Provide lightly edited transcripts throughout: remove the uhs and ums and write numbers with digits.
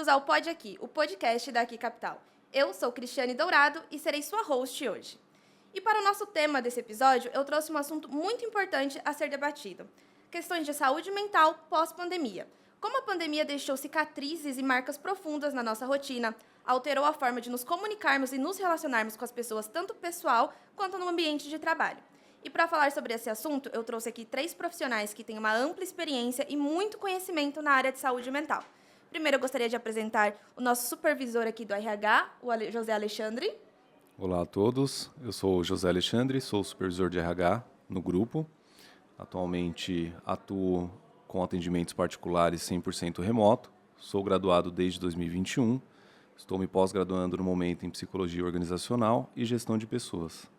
bem-vindos ao Pod Aqui, o podcast da Aqui Capital. Eu sou Cristiane Dourado e serei sua host hoje. E para o nosso tema desse episódio, eu trouxe um assunto muito importante a ser debatido. Questões de saúde mental pós-pandemia. Como a pandemia deixou cicatrizes e marcas profundas na nossa rotina, alterou a forma de nos comunicarmos e nos relacionarmos com as pessoas, tanto pessoal quanto no ambiente de trabalho. E para falar sobre esse assunto, eu trouxe aqui 3 profissionais que têm uma ampla experiência e muito conhecimento na área de saúde mental. Primeiro, eu gostaria de apresentar o nosso supervisor aqui do RH, o José Alexandre. Olá a todos, eu sou o José Alexandre, sou supervisor de RH no grupo. Atualmente atuo com atendimentos particulares 100% remoto. Sou graduado desde 2021. Estou me pós-graduando no momento em Psicologia Organizacional e Gestão de Pessoas.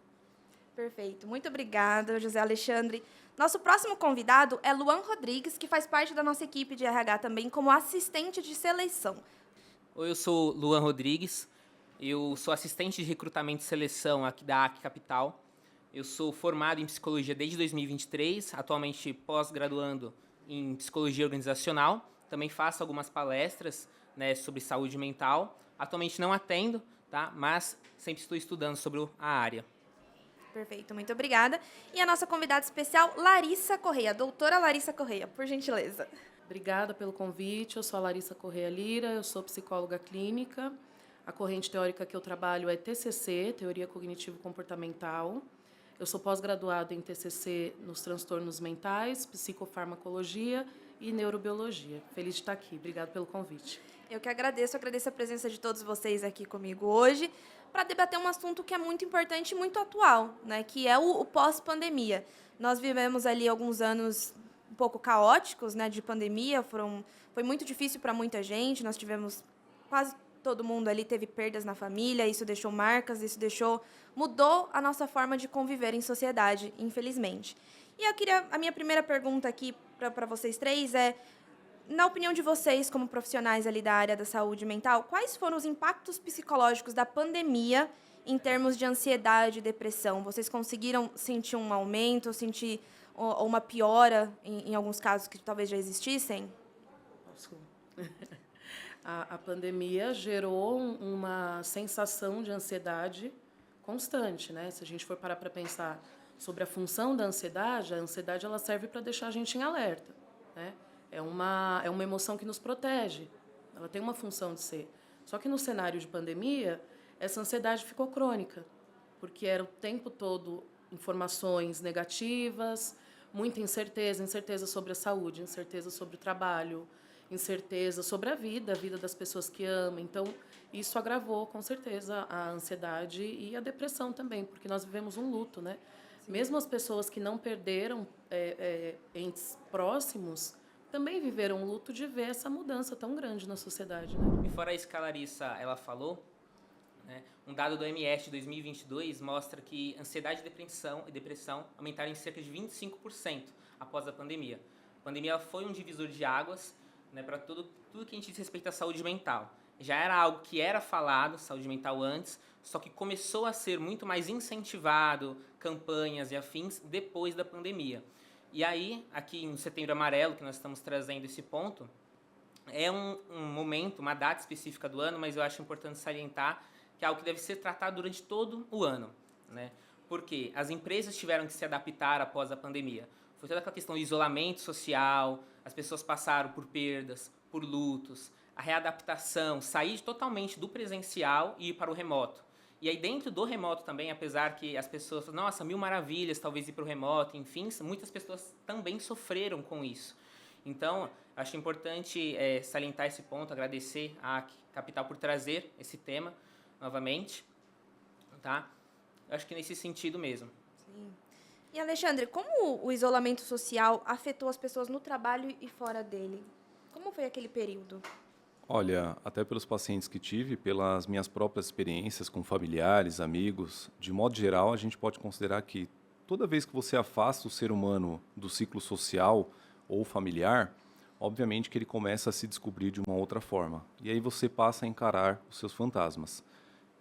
Perfeito. Muito obrigada, José Alexandre. Nosso próximo convidado é Luan Rodrigues, que faz parte da nossa equipe de RH também como assistente de seleção. Oi, eu sou Luan Rodrigues. Eu sou assistente de recrutamento e seleção aqui da Aqui Capital. Eu sou formado em Psicologia desde 2023, atualmente pós-graduando em Psicologia Organizacional. Também faço algumas palestras, sobre saúde mental. Atualmente não atendo, tá? Mas sempre estou estudando sobre a área. Perfeito, muito obrigada. E a nossa convidada especial, Larissa Correia, doutora Larissa Correia, por gentileza. Obrigada pelo convite. Eu sou a Larissa Correia Lira, eu sou psicóloga clínica. A corrente teórica que eu trabalho é TCC, Teoria Cognitivo-Comportamental. Eu sou pós-graduada em TCC nos transtornos mentais, psicofarmacologia e neurobiologia. Feliz de estar aqui. Obrigada pelo convite. Eu que agradeço a presença de todos vocês aqui comigo hoje para debater um assunto que é muito importante e muito atual, que é o pós-pandemia. Nós vivemos ali alguns anos um pouco caóticos, de pandemia, foi muito difícil para muita gente, nós tivemos quase todo mundo ali teve perdas na família, isso deixou marcas, mudou a nossa forma de conviver em sociedade, infelizmente. E a minha primeira pergunta aqui para vocês 3 é, na opinião de vocês, como profissionais ali da área da saúde mental, quais foram os impactos psicológicos da pandemia em termos de ansiedade e depressão? Vocês conseguiram sentir um aumento, sentir uma piora em alguns casos que talvez já existissem? Posso? A pandemia gerou uma sensação de ansiedade constante, né? Se a gente for parar para pensar sobre a função da ansiedade, a ansiedade ela serve para deixar a gente em alerta, né? É uma emoção que nos protege, ela tem uma função de ser. Só que no cenário de pandemia, essa ansiedade ficou crônica, porque era o tempo todo informações negativas, muita incerteza sobre a saúde, incerteza sobre o trabalho, incerteza sobre a vida das pessoas que amam. Então, isso agravou, com certeza, a ansiedade e a depressão também, porque nós vivemos um luto, né? Sim. Mesmo as pessoas que não perderam entes próximos, também viveram um luto de ver essa mudança tão grande na sociedade, né? E fora isso que a Larissa ela falou, um dado do OMS de 2022 mostra que ansiedade e depressão aumentaram em cerca de 25% após a pandemia. A pandemia foi um divisor de águas, para tudo que a gente diz respeito à saúde mental. Já era algo que era falado, saúde mental antes, só que começou a ser muito mais incentivado, campanhas e afins, depois da pandemia. E aí, aqui no Setembro Amarelo, que nós estamos trazendo esse ponto, é um momento, uma data específica do ano, mas eu acho importante salientar que é algo que deve ser tratado durante todo o ano, porque as empresas tiveram que se adaptar após a pandemia. Foi toda aquela questão do isolamento social, as pessoas passaram por perdas, por lutos, a readaptação, sair totalmente do presencial e ir para o remoto. E aí dentro do remoto também, apesar que as pessoas falam, nossa, mil maravilhas, talvez ir para o remoto, enfim, muitas pessoas também sofreram com isso. Então, acho importante salientar esse ponto, agradecer à Capital por trazer esse tema novamente, tá? Eu acho que nesse sentido mesmo. Sim. E, Alexandre, como o isolamento social afetou as pessoas no trabalho e fora dele? Como foi aquele período? Olha, até pelos pacientes que tive, pelas minhas próprias experiências com familiares, amigos, de modo geral, a gente pode considerar que toda vez que você afasta o ser humano do ciclo social ou familiar, obviamente que ele começa a se descobrir de uma outra forma. E aí você passa a encarar os seus fantasmas.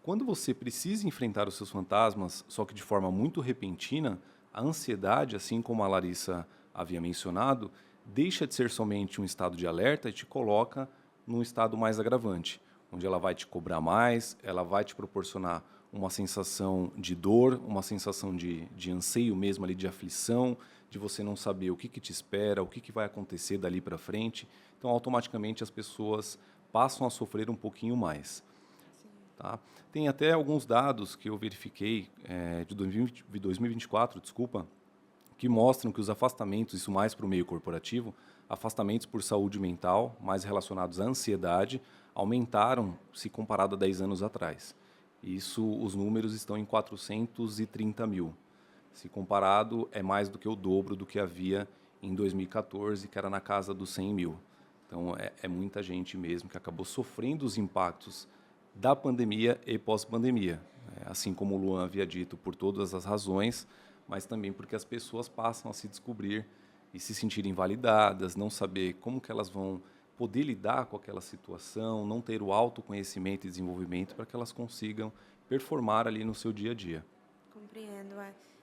Quando você precisa enfrentar os seus fantasmas, só que de forma muito repentina, a ansiedade, assim como a Larissa havia mencionado, deixa de ser somente um estado de alerta e te coloca num estado mais agravante, onde ela vai te cobrar mais, ela vai te proporcionar uma sensação de dor, uma sensação de anseio mesmo ali, de aflição, de você não saber o que te espera, o que vai acontecer dali para frente. Então, automaticamente, as pessoas passam a sofrer um pouquinho mais. Tá? Tem até alguns dados que eu verifiquei de 2024, desculpa, que mostram que os afastamentos, isso mais para o meio corporativo, afastamentos por saúde mental, mais relacionados à ansiedade, aumentaram se comparado a 10 anos atrás. Isso, os números estão em 430 mil. Se comparado, é mais do que o dobro do que havia em 2014, que era na casa dos 100 mil. Então, é muita gente mesmo que acabou sofrendo os impactos da pandemia e pós-pandemia. Assim como o Luan havia dito, por todas as razões, mas também porque as pessoas passam a se descobrir e se sentirem invalidadas, não saber como que elas vão poder lidar com aquela situação, não ter o autoconhecimento e desenvolvimento para que elas consigam performar ali no seu dia a dia. Compreendo,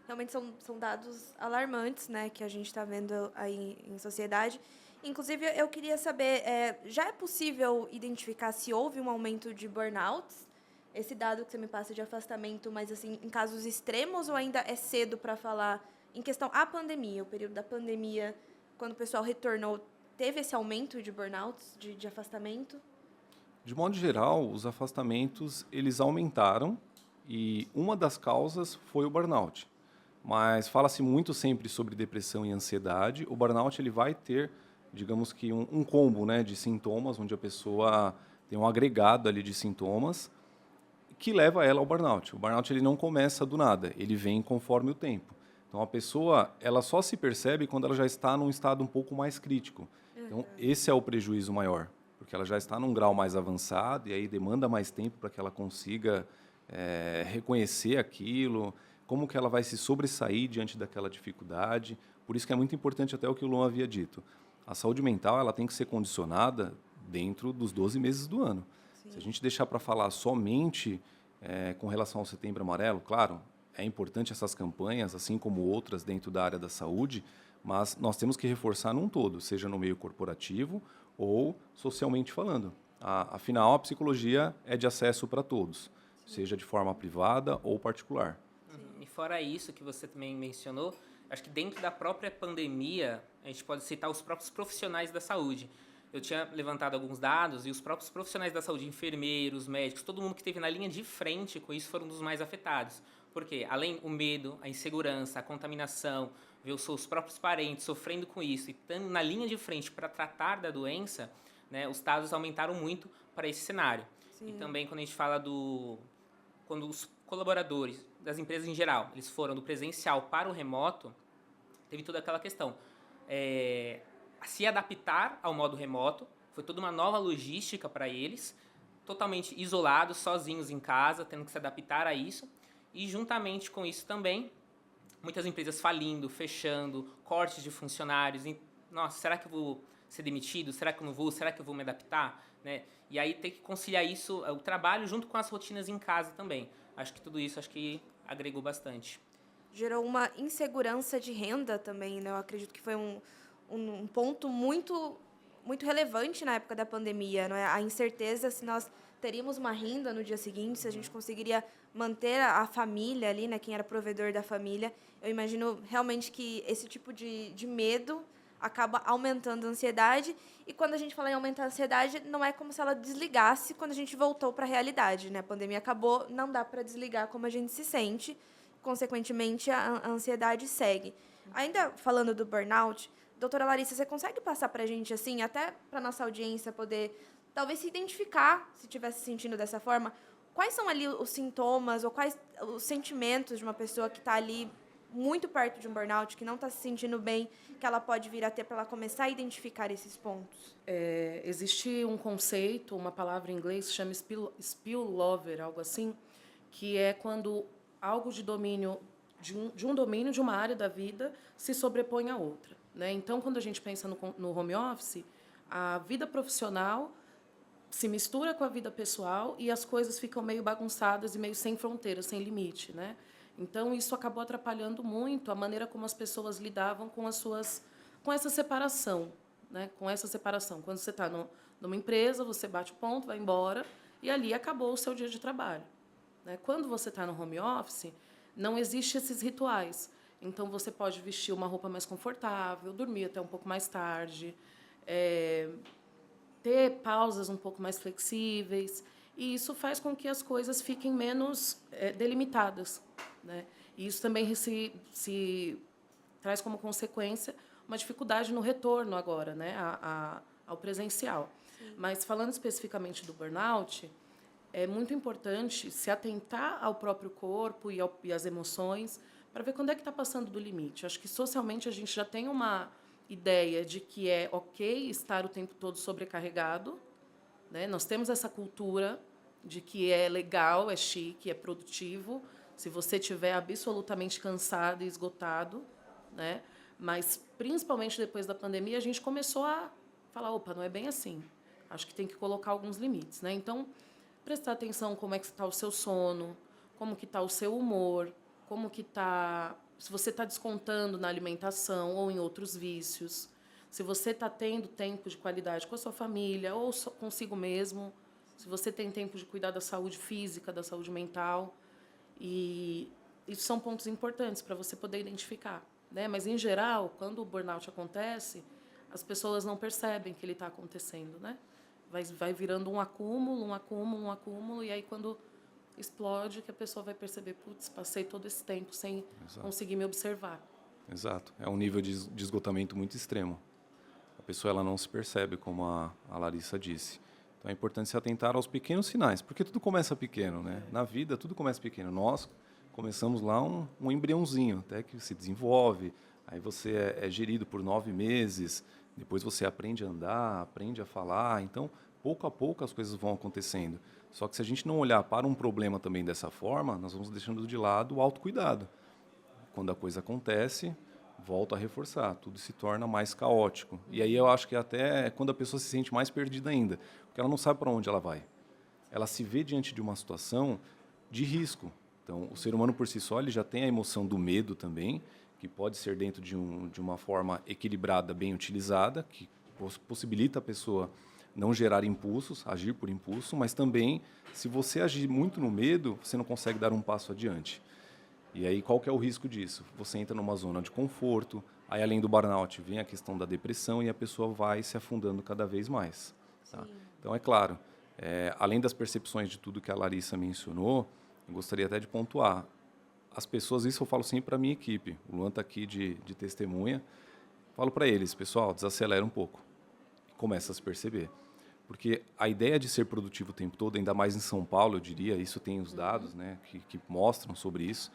Realmente são dados alarmantes, né, que a gente está vendo aí em sociedade. Inclusive, eu queria saber, já é possível identificar se houve um aumento de burnouts? Esse dado que você me passa de afastamento, mas assim, em casos extremos, ou ainda é cedo para falar em questão à pandemia, o período da pandemia, quando o pessoal retornou, teve esse aumento de burnouts, de afastamento? De modo geral, os afastamentos eles aumentaram e uma das causas foi o burnout. Mas fala-se muito sempre sobre depressão e ansiedade. O burnout ele vai ter, digamos que um combo, né, de sintomas, onde a pessoa tem um agregado ali de sintomas que leva ela ao burnout. O burnout ele não começa do nada, ele vem conforme o tempo. Então a pessoa ela só se percebe quando ela já está num estado um pouco mais crítico. Então esse é o prejuízo maior, porque ela já está num grau mais avançado e aí demanda mais tempo para que ela consiga reconhecer aquilo, como que ela vai se sobressair diante daquela dificuldade. Por isso que é muito importante até o que o Luan havia dito. A saúde mental ela tem que ser condicionada dentro dos 12 meses do ano. Sim. Se a gente deixar para falar somente com relação ao Setembro Amarelo, claro, é importante essas campanhas, assim como outras dentro da área da saúde, mas nós temos que reforçar num todo, seja no meio corporativo ou socialmente falando. Afinal, a psicologia é de acesso para todos, seja de forma privada ou particular. E fora isso que você também mencionou, acho que dentro da própria pandemia, a gente pode citar os próprios profissionais da saúde. Eu tinha levantado alguns dados e os próprios profissionais da saúde, enfermeiros, médicos, todo mundo que esteve na linha de frente com isso foram dos mais afetados. Porque além do medo, a insegurança, a contaminação, ver os seus próprios parentes sofrendo com isso e estando na linha de frente para tratar da doença, né, os dados aumentaram muito para esse cenário. Sim. E também quando a gente fala quando os colaboradores das empresas em geral, eles foram do presencial para o remoto, teve toda aquela questão. Se adaptar ao modo remoto, foi toda uma nova logística para eles, totalmente isolados, sozinhos em casa, tendo que se adaptar a isso. E juntamente com isso também, muitas empresas falindo, fechando, cortes de funcionários. Nossa, será que eu vou ser demitido? Será que eu não vou? Será que eu vou me adaptar? Né? E aí tem que conciliar isso, o trabalho, junto com as rotinas em casa também. Acho que tudo isso agregou bastante. Gerou uma insegurança de renda também, né? Eu acredito que foi um ponto muito, muito relevante na época da pandemia, não é? A incerteza se nós teríamos uma renda no dia seguinte, se a gente conseguiria manter a família ali, né? Quem era provedor da família. Eu imagino realmente que esse tipo de medo acaba aumentando a ansiedade. E quando a gente fala em aumentar a ansiedade, não é como se ela desligasse quando a gente voltou para a realidade, né? A pandemia acabou, não dá para desligar como a gente se sente. Consequentemente, a ansiedade segue. Ainda falando do burnout, doutora Larissa, você consegue passar para a gente, assim, até para a nossa audiência poder, talvez, se identificar, se estiver se sentindo dessa forma, quais são ali os sintomas ou quais os sentimentos de uma pessoa que está ali muito perto de um burnout, que não está se sentindo bem, que ela pode vir a ter para ela começar a identificar esses pontos? Existe um conceito, uma palavra em inglês que chama spillover, algo assim, que é quando algo de domínio de um domínio de uma área da vida se sobrepõe a outra, né? Então, quando a gente pensa no home office, a vida profissional se mistura com a vida pessoal e as coisas ficam meio bagunçadas e meio sem fronteira, sem limite, né? Então, isso acabou atrapalhando muito a maneira como as pessoas lidavam com essa separação, né? Com essa separação. Quando você está Numa empresa, você bate o ponto, vai embora, e ali acabou o seu dia de trabalho. Né? Quando você está no home office, não existem esses rituais. Então, você pode vestir uma roupa mais confortável, dormir até um pouco mais tarde, ter pausas um pouco mais flexíveis, e isso faz com que as coisas fiquem menos delimitadas. Né? E isso também se traz como consequência uma dificuldade no retorno agora, né, ao presencial. Sim. Mas, falando especificamente do burnout, é muito importante se atentar ao próprio corpo e às emoções para ver quando é que está passando do limite. Acho que, socialmente, a gente já tem uma ideia de que é ok estar o tempo todo sobrecarregado. Né? Nós temos essa cultura de que é legal, é chique, é produtivo, se você estiver absolutamente cansado e esgotado. Né? Mas, principalmente depois da pandemia, a gente começou a falar, opa, não é bem assim. Acho que tem que colocar alguns limites. Né? Então, prestar atenção como é que está o seu sono, como que está o seu humor, como que está, se você está descontando na alimentação ou em outros vícios, se você está tendo tempo de qualidade com a sua família ou consigo mesmo, se você tem tempo de cuidar da saúde física, da saúde mental. E isso são pontos importantes para você poder identificar. Né? Mas, em geral, quando o burnout acontece, as pessoas não percebem que ele está acontecendo. Né? Vai virando um acúmulo, e aí, quando explode, que a pessoa vai perceber, putz, passei todo esse tempo sem conseguir me observar. Exato. É um nível de esgotamento muito extremo. A pessoa ela não se percebe, como a Larissa disse. Então, é importante se atentar aos pequenos sinais, porque tudo começa pequeno. Né? Na vida, tudo começa pequeno. Nós começamos lá um embriãozinho, até que se desenvolve, aí você é gerido por 9 meses, depois você aprende a andar, aprende a falar, então, pouco a pouco as coisas vão acontecendo. Só que se a gente não olhar para um problema também dessa forma, nós vamos deixando de lado o autocuidado. Quando a coisa acontece, volta a reforçar, tudo se torna mais caótico. E aí eu acho que até quando a pessoa se sente mais perdida ainda, porque ela não sabe para onde ela vai. Ela se vê diante de uma situação de risco. Então, o ser humano por si só ele já tem a emoção do medo também, que pode ser dentro de uma forma equilibrada, bem utilizada, que possibilita a pessoa não gerar impulsos, agir por impulso, mas também, se você agir muito no medo, você não consegue dar um passo adiante. E aí, qual que é o risco disso? Você entra numa zona de conforto, aí além do burnout vem a questão da depressão e a pessoa vai se afundando cada vez mais. Tá? Então, é claro, além das percepções de tudo que a Larissa mencionou, eu gostaria até de pontuar. As pessoas, isso eu falo sempre para a minha equipe, o Luan está aqui de testemunha, falo para eles, pessoal, desacelera um pouco, começa a se perceber. Porque a ideia de ser produtivo o tempo todo, ainda mais em São Paulo, eu diria, isso tem os dados, né, que mostram sobre isso,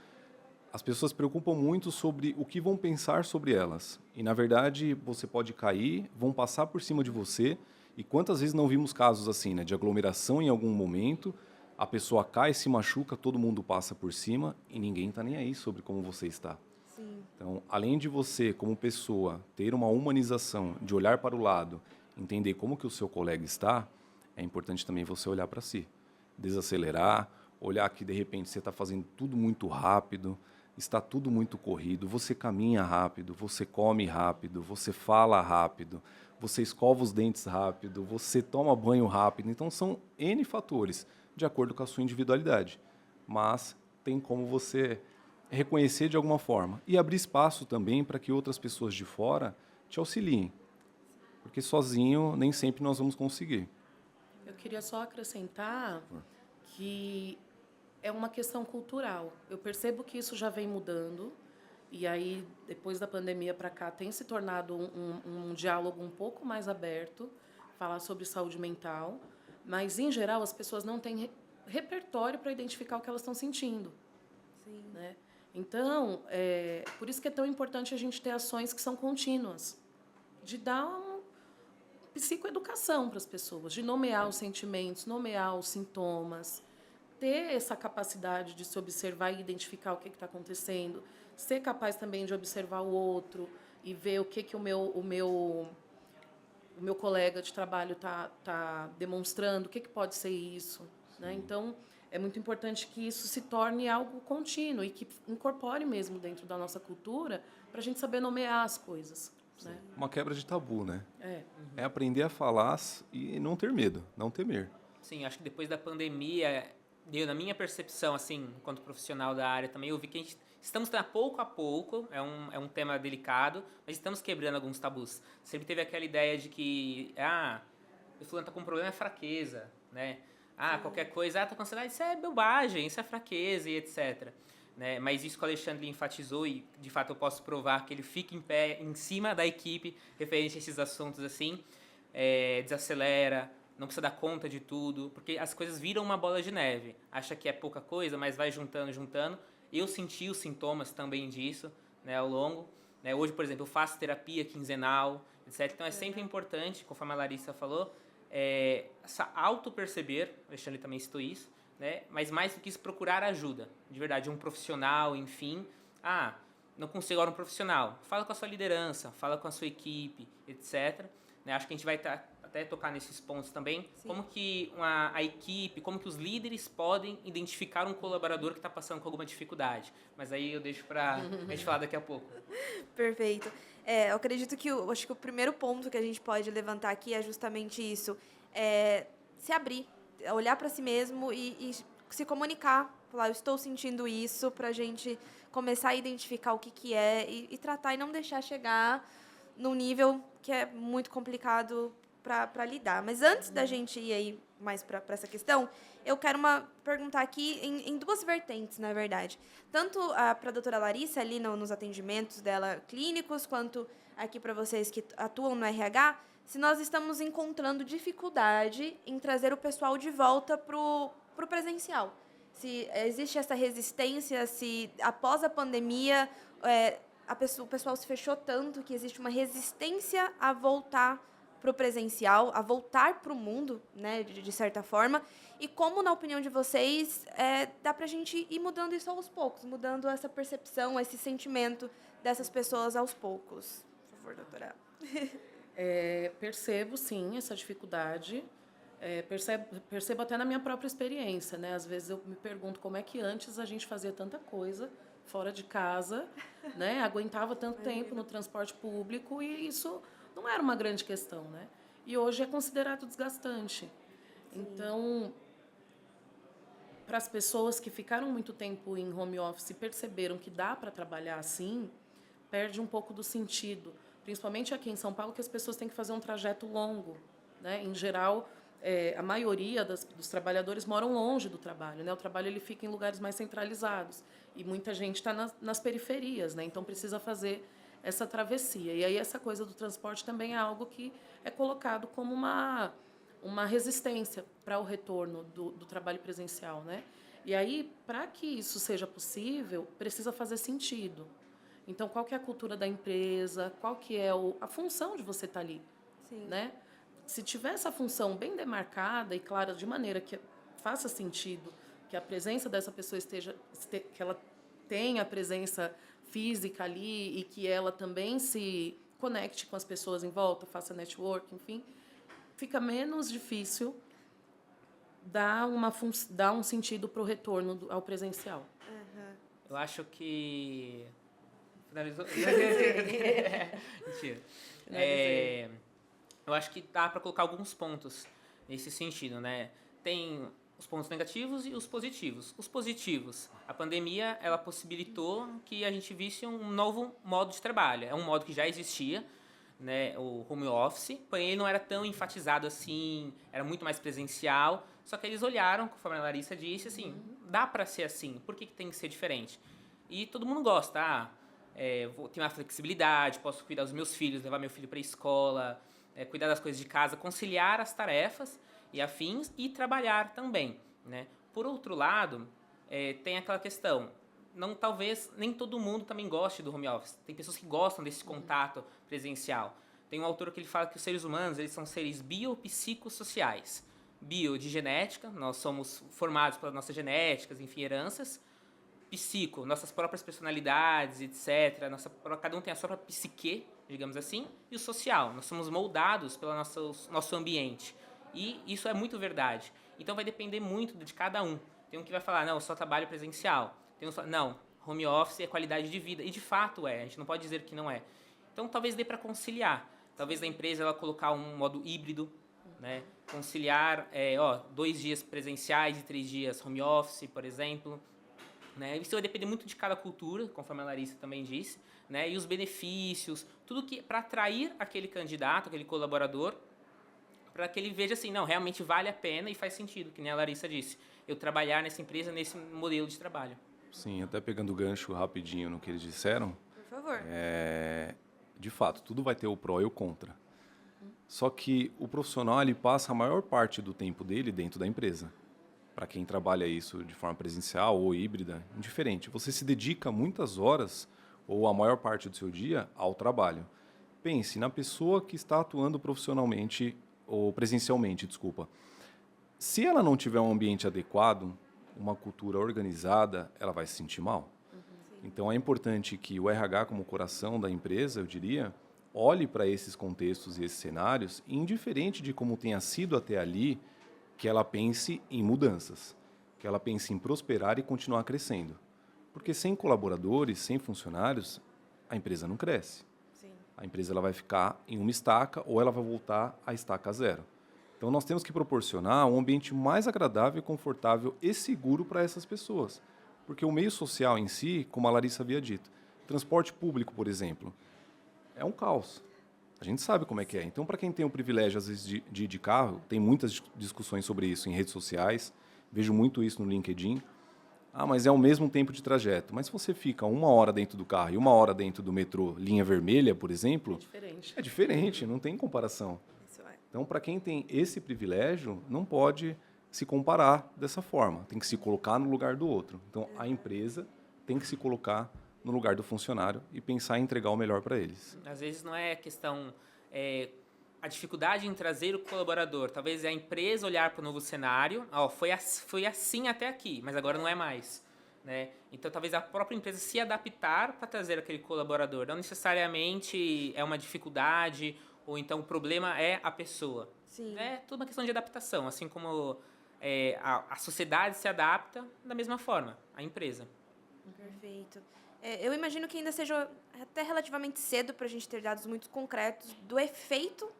as pessoas se preocupam muito sobre o que vão pensar sobre elas. E, na verdade, você pode cair, vão passar por cima de você, e quantas vezes não vimos casos assim, né, de aglomeração em algum momento, a pessoa cai, se machuca, todo mundo passa por cima e ninguém está nem aí sobre como você está. Sim. Então, além de você, como pessoa, ter uma humanização, de olhar para o lado, entender como que o seu colega está, é importante também você olhar para si. Desacelerar, olhar que, de repente, você está fazendo tudo muito rápido, está tudo muito corrido, você caminha rápido, você come rápido, você fala rápido, você escova os dentes rápido, você toma banho rápido. Então, são N fatores, de acordo com a sua individualidade. Mas tem como você reconhecer de alguma forma. E abrir espaço também para que outras pessoas de fora te auxiliem. Porque sozinho nem sempre nós vamos conseguir. Eu queria só acrescentar que é uma questão cultural. Eu percebo que isso já vem mudando. E aí, depois da pandemia para cá, tem se tornado um diálogo um pouco mais aberto, falar sobre saúde mental. Mas, em geral, as pessoas não têm repertório para identificar o que elas estão sentindo. Sim. Né? Então, por isso que é tão importante a gente ter ações que são contínuas, de dar uma psicoeducação para as pessoas, de nomear os sentimentos, nomear os sintomas, ter essa capacidade de se observar e identificar o que está acontecendo, ser capaz também de observar o outro e ver o que o meu colega de trabalho está demonstrando, o que pode ser isso. Né? Então, é muito importante que isso se torne algo contínuo e que incorpore mesmo dentro da nossa cultura para a gente saber nomear as coisas. né? Uma quebra de tabu, né? É. É aprender a falar e não ter medo, não temer. Sim, acho que depois da pandemia, na minha percepção, assim, enquanto profissional da área também, eu vi que estamos pouco a pouco, é um tema delicado, mas estamos quebrando alguns tabus. Sempre teve aquela ideia de que, o fulano tá com um problema, é fraqueza, né? Qualquer coisa, tá com ansiedade, isso é bobagem, isso é fraqueza e etc. Né? Mas isso que o Alexandre enfatizou, e de fato eu posso provar que ele fica em pé, em cima da equipe, referente a esses assuntos assim, desacelera, não precisa dar conta de tudo, porque as coisas viram uma bola de neve. Acha que é pouca coisa, mas vai juntando, juntando. Eu senti os sintomas também disso, né, ao longo. Né? Hoje, por exemplo, eu faço terapia quinzenal, etc. Então é sempre importante, conforme a Larissa falou, essa auto-perceber, o Alexandre também citou isso, né? Mas mais do que isso, procurar ajuda. De verdade, um profissional, enfim. Não consigo agora um profissional. Fala com a sua liderança, fala com a sua equipe, etc. Né? Acho que a gente vai até tocar nesses pontos também. Sim. Como que a equipe, como que os líderes podem identificar um colaborador que está passando com alguma dificuldade. Mas aí eu deixo para a gente falar daqui a pouco. Perfeito. Eu acredito que acho que o primeiro ponto que a gente pode levantar aqui é justamente isso. Se abrir, olhar para si mesmo e se comunicar. Falar, eu estou sentindo isso, para a gente começar a identificar o que é e tratar e não deixar chegar num nível que é muito complicado para lidar. Mas antes da gente ir aí mais para essa questão, eu quero perguntar aqui em duas vertentes, na verdade. Tanto para a doutora Larissa, ali nos atendimentos dela clínicos, quanto aqui para vocês que atuam no RH, se nós estamos encontrando dificuldade em trazer o pessoal de volta para o presencial. Se existe essa resistência, se após a pandemia o pessoal se fechou tanto que existe uma resistência a voltar para o presencial, a voltar para o mundo, né, de certa forma, e como, na opinião de vocês, dá para a gente ir mudando isso aos poucos, mudando essa percepção, esse sentimento dessas pessoas aos poucos. Por favor, doutora. Percebo, sim, essa dificuldade. Percebo até na minha própria experiência, né? Às vezes eu me pergunto como é que antes a gente fazia tanta coisa fora de casa, né? Aguentava tanto tempo no transporte público e isso não era uma grande questão, né? E hoje é considerado desgastante. Sim. Então, para as pessoas que ficaram muito tempo em home office e perceberam que dá para trabalhar assim, perde um pouco do sentido. Principalmente aqui em São Paulo, que as pessoas têm que fazer um trajeto longo, né? Em geral, a maioria dos trabalhadores moram longe do trabalho, né? O trabalho ele fica em lugares mais centralizados e muita gente está nas periferias, né? Então precisa fazer essa travessia. E aí essa coisa do transporte também é algo que é colocado como uma resistência para o retorno do trabalho presencial, né? E aí, para que isso seja possível, precisa fazer sentido. Então, qual que é a cultura da empresa? Qual que é a função de você estar ali? Sim. Né? Se tiver essa função bem demarcada e clara, de maneira que faça sentido, que a presença dessa pessoa que ela tenha a presença física ali e que ela também se conecte com as pessoas em volta, faça network, enfim, fica menos difícil dar um sentido para o retorno ao presencial. Uhum. Eu acho que... Finalizou? Mentira. Eu acho que dá para colocar alguns pontos nesse sentido, né? Tem os pontos negativos e os positivos. Os positivos, a pandemia, ela possibilitou que a gente visse um novo modo de trabalho. É um modo que já existia, né, o home office, porém ele não era tão enfatizado assim, era muito mais presencial, só que eles olharam, conforme a Larissa disse, assim, dá para ser assim, por que tem que ser diferente? E todo mundo gosta, vou ter uma flexibilidade, posso cuidar dos meus filhos, levar meu filho para a escola, cuidar das coisas de casa, conciliar as tarefas e afins e trabalhar também, né? Por outro lado, tem aquela questão, talvez nem todo mundo também goste do home office. Tem pessoas que gostam desse contato presencial. Tem um autor que ele fala que os seres humanos eles são seres biopsicossociais. Bio, de genética, nós somos formados pelas nossas genéticas, enfim, heranças. Psico, nossas próprias personalidades, etc. Cada um tem a sua própria psique, digamos assim. E o social, nós somos moldados pelo nosso ambiente. E isso é muito verdade. Então vai depender muito de cada um. Tem um que vai falar, não, eu só trabalho presencial. Tem um que fala, não, home office é qualidade de vida. E de fato a gente não pode dizer que não é. Então, talvez dê para conciliar. Talvez a empresa ela colocar um modo híbrido, né? Conciliar 2 dias presenciais e 3 dias home office, por exemplo. Né? Isso vai depender muito de cada cultura, conforme a Larissa também disse, né? E os benefícios, tudo que para atrair aquele candidato, aquele colaborador, para que ele veja assim, não, realmente vale a pena e faz sentido, que nem a Larissa disse, eu trabalhar nessa empresa, nesse modelo de trabalho. Sim, até pegando o gancho rapidinho no que eles disseram, Por favor. de fato, tudo vai ter o pró e o contra. Só que o profissional ele passa a maior parte do tempo dele dentro da empresa. Para quem trabalha isso de forma presencial ou híbrida, indiferente. Você se dedica muitas horas ou a maior parte do seu dia ao trabalho. Pense na pessoa que está atuando profissionalmente ou presencialmente, desculpa. Se ela não tiver um ambiente adequado, uma cultura organizada, ela vai se sentir mal. Então é importante que o RH, como coração da empresa, eu diria, olhe para esses contextos e esses cenários, indiferente de como tenha sido até ali, que ela pense em mudanças, que ela pense em prosperar e continuar crescendo. Porque sem colaboradores, sem funcionários, a empresa não cresce. Sim. A empresa ela vai ficar em uma estaca ou ela vai voltar à estaca zero. Então nós temos que proporcionar um ambiente mais agradável, confortável e seguro para essas pessoas. Porque o meio social em si, como a Larissa havia dito, transporte público, por exemplo, é um caos. A gente sabe como é que é. Então, para quem tem o privilégio, às vezes, de ir de carro, tem muitas discussões sobre isso em redes sociais, vejo muito isso no LinkedIn. Ah, mas é o mesmo tempo de trajeto. Mas se você fica 1 hora dentro do carro e 1 hora dentro do metrô, linha vermelha, por exemplo, é diferente, não tem comparação. Isso é. Então, para quem tem esse privilégio, não pode se comparar dessa forma. Tem que se colocar no lugar do outro. Então, a empresa tem que se colocar no lugar do funcionário e pensar em entregar o melhor para eles. Às vezes não é questão... a dificuldade em trazer o colaborador. Talvez a empresa olhar para o novo cenário, foi assim até aqui, mas agora não é mais. Né? Então, talvez a própria empresa se adaptar para trazer aquele colaborador. Não necessariamente é uma dificuldade ou então o problema é a pessoa. Sim. É tudo uma questão de adaptação, assim como a sociedade se adapta da mesma forma, a empresa. Perfeito. Eu imagino que ainda seja até relativamente cedo para a gente ter dados muito concretos do efeito,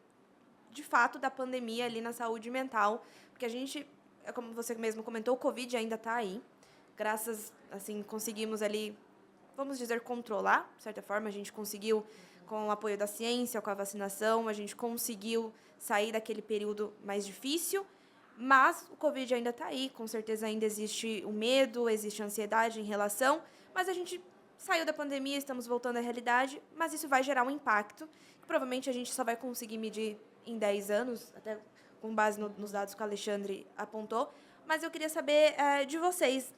de fato, da pandemia ali na saúde mental, porque a gente, como você mesmo comentou, o Covid ainda está aí. Graças, assim, conseguimos ali, vamos dizer, controlar, de certa forma, a gente conseguiu, com o apoio da ciência, com a vacinação, a gente conseguiu sair daquele período mais difícil, mas o Covid ainda está aí, com certeza ainda existe o medo, existe a ansiedade em relação, mas a gente saiu da pandemia, estamos voltando à realidade, mas isso vai gerar um impacto que provavelmente a gente só vai conseguir medir em 10 anos, até com base nos dados que o Alexandre apontou. Mas eu queria saber de vocês,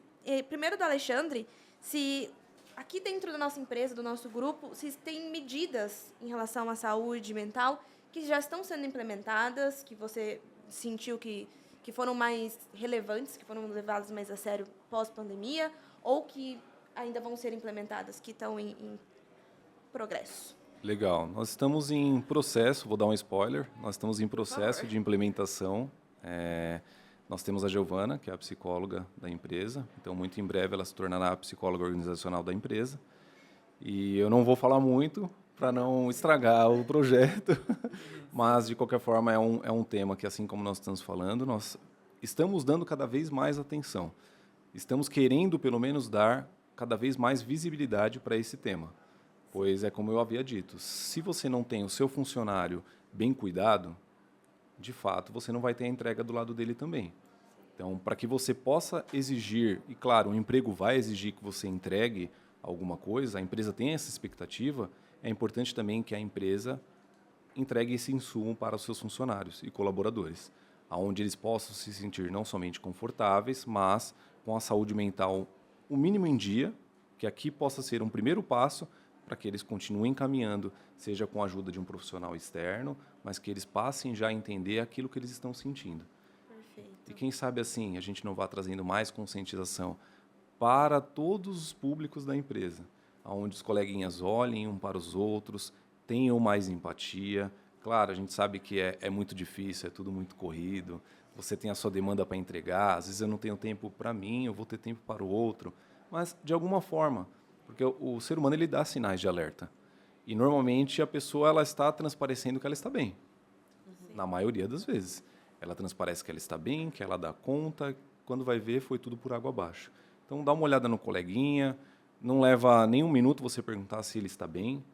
primeiro do Alexandre, se aqui dentro da nossa empresa, do nosso grupo, se tem medidas em relação à saúde mental que já estão sendo implementadas, que você sentiu que foram mais relevantes, que foram levadas mais a sério pós-pandemia, ou que ainda vão ser implementadas, que estão em progresso. Legal. Nós estamos em processo, vou dar um spoiler, nós estamos em processo de implementação. Nós temos a Giovana, que é a psicóloga da empresa, então muito em breve ela se tornará a psicóloga organizacional da empresa. E eu não vou falar muito para não estragar o projeto, mas de qualquer forma é um tema que, assim como nós estamos falando, nós estamos dando cada vez mais atenção. Estamos querendo, pelo menos, dar cada vez mais visibilidade para esse tema. Pois é como eu havia dito, se você não tem o seu funcionário bem cuidado, de fato, você não vai ter a entrega do lado dele também. Então, para que você possa exigir, e claro, o emprego vai exigir que você entregue alguma coisa, a empresa tem essa expectativa, é importante também que a empresa entregue esse insumo para os seus funcionários e colaboradores, onde eles possam se sentir não somente confortáveis, mas com a saúde mental o mínimo em dia, que aqui possa ser um primeiro passo para que eles continuem caminhando, seja com a ajuda de um profissional externo, mas que eles passem já a entender aquilo que eles estão sentindo. Perfeito. E quem sabe assim, a gente não vá trazendo mais conscientização para todos os públicos da empresa, onde os coleguinhas olhem um para os outros, tenham mais empatia. Claro, a gente sabe que é muito difícil, é tudo muito corrido, você tem a sua demanda para entregar, às vezes eu não tenho tempo para mim, eu vou ter tempo para o outro, mas de alguma forma, porque o ser humano ele dá sinais de alerta. E normalmente a pessoa ela está transparecendo que ela está bem. Sim. Na maioria das vezes. Ela transparece que ela está bem, que ela dá conta, quando vai ver foi tudo por água abaixo. Então dá uma olhada no coleguinha, não leva nem um minuto você perguntar se ele está bem.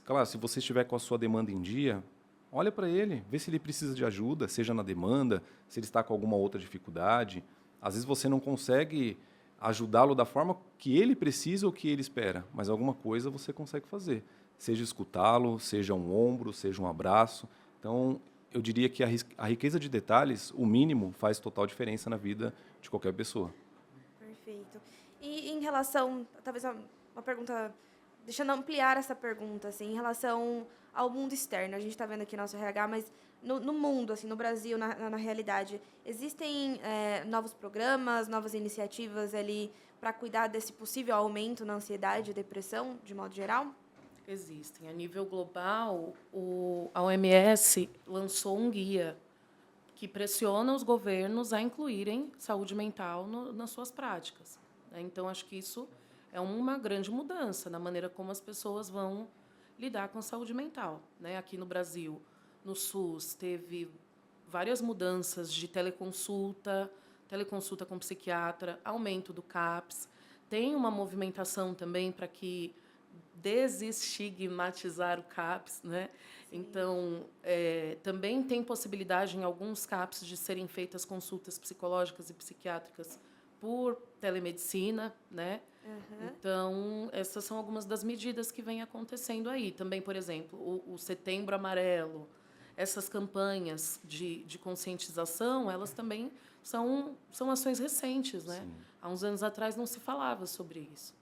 Claro, se você estiver com a sua demanda em dia, olha para ele, vê se ele precisa de ajuda, seja na demanda, se ele está com alguma outra dificuldade. Às vezes você não consegue ajudá-lo da forma que ele precisa ou que ele espera, mas alguma coisa você consegue fazer. Seja escutá-lo, seja um ombro, seja um abraço. Então, eu diria que a riqueza de detalhes, o mínimo, faz total diferença na vida de qualquer pessoa. Perfeito. E em relação, talvez uma pergunta, deixando ampliar essa pergunta, assim, em relação ao mundo externo, a gente está vendo aqui nosso RH, mas no mundo, assim, no Brasil, na realidade, existem novos programas, novas iniciativas ali para cuidar desse possível aumento na ansiedade e depressão, de modo geral? Existem. A nível global, a OMS lançou um guia que pressiona os governos a incluírem saúde mental nas suas práticas, né? Então, acho que isso é uma grande mudança na maneira como as pessoas vão lidar com a saúde mental, né? Aqui no Brasil, no SUS, teve várias mudanças de teleconsulta com psiquiatra, aumento do CAPS. Tem uma movimentação também para que desestigmatizar o CAPS, né? Então, também tem possibilidade em alguns CAPS de serem feitas consultas psicológicas e psiquiátricas por telemedicina, né? Uhum. Então, essas são algumas das medidas que vêm acontecendo aí. Também, por exemplo, o Setembro Amarelo, essas campanhas de conscientização, elas também são ações recentes, né? Sim. Há uns anos atrás não se falava sobre isso.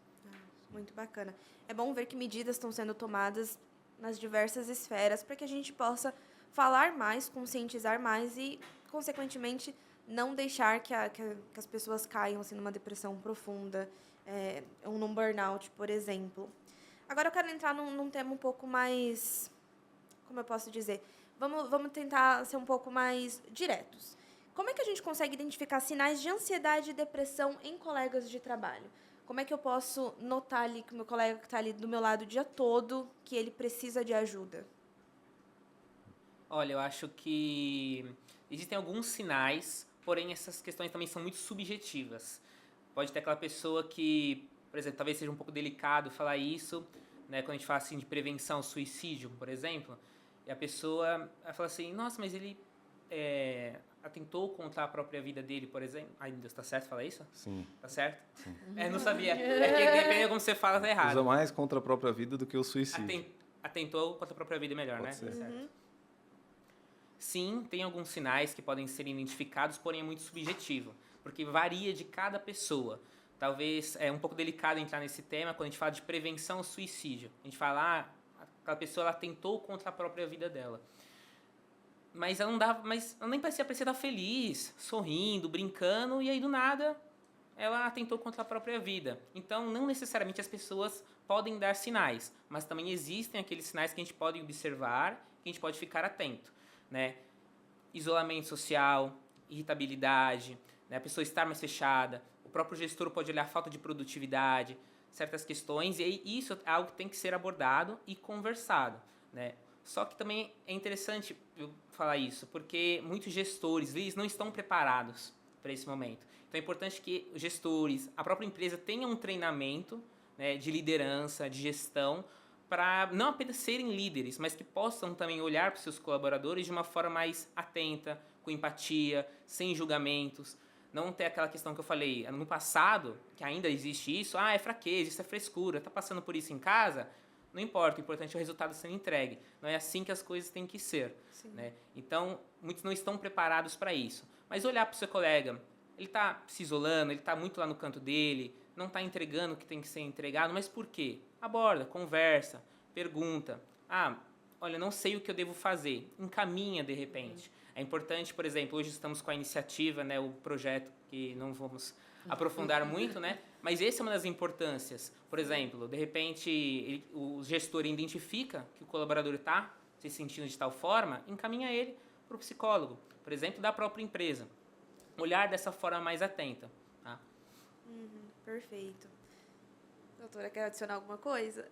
Muito bacana. É bom ver que medidas estão sendo tomadas nas diversas esferas para que a gente possa falar mais, conscientizar mais e, consequentemente, não deixar que as pessoas caiam assim, numa depressão profunda, ou num burnout, por exemplo. Agora eu quero entrar num tema um pouco mais... Como eu posso dizer? Vamos tentar ser um pouco mais diretos. Como é que a gente consegue identificar sinais de ansiedade e depressão em colegas de trabalho? Como é que eu posso notar ali que o meu colega que está ali do meu lado o dia todo, que ele precisa de ajuda? Olha, eu acho que existem alguns sinais, porém essas questões também são muito subjetivas. Pode ter aquela pessoa que, por exemplo, talvez seja um pouco delicado falar isso, né, quando a gente fala assim de prevenção ao suicídio, por exemplo, e a pessoa fala assim, nossa, mas ele atentou contra a própria vida dele, por exemplo. Ai, meu Deus, tá certo falar isso? Sim. Tá certo? Sim. Não sabia. É que dependendo de como você fala, tá errado. Usa mais contra a própria vida do que o suicídio. Atentou contra a própria vida melhor, Pode né? ser. Certo. Sim, tem alguns sinais que podem ser identificados, porém é muito subjetivo, porque varia de cada pessoa. Talvez é um pouco delicado entrar nesse tema quando a gente fala de prevenção ao suicídio. A gente fala, aquela pessoa ela tentou contra a própria vida dela. Mas ela nem parecia estar feliz, sorrindo, brincando, e aí do nada ela atentou contra a própria vida. Então, não necessariamente as pessoas podem dar sinais, mas também existem aqueles sinais que a gente pode observar, que a gente pode ficar atento, né? Isolamento social, irritabilidade, né? A pessoa estar mais fechada, o próprio gestor pode olhar a falta de produtividade, certas questões, e aí isso é algo que tem que ser abordado e conversado, né? Só que também é interessante eu falar isso, porque muitos gestores, líderes, não estão preparados para esse momento. Então é importante que os gestores, a própria empresa tenha um treinamento, né, de liderança, de gestão, para não apenas serem líderes, mas que possam também olhar para os seus colaboradores de uma forma mais atenta, com empatia, sem julgamentos. Não ter aquela questão que eu falei no passado, que ainda existe isso, é fraqueza, isso é frescura, está passando por isso em casa, não importa, o importante é o resultado sendo entregue. Não é assim que as coisas têm que ser, né? Então, muitos não estão preparados para isso. Mas olhar para o seu colega, ele está se isolando, ele está muito lá no canto dele, não está entregando o que tem que ser entregado, mas por quê? Aborda, conversa, pergunta. Olha, não sei o que eu devo fazer. Encaminha, de repente. É importante, por exemplo, hoje estamos com a iniciativa, né, o projeto que não vamos aprofundar muito, né? Mas essa é uma das importâncias. Por exemplo, de repente, o gestor identifica que o colaborador está se sentindo de tal forma, encaminha ele para o psicólogo, por exemplo, da própria empresa. Olhar dessa forma mais atenta. Tá? Perfeito. Doutora, quer adicionar alguma coisa?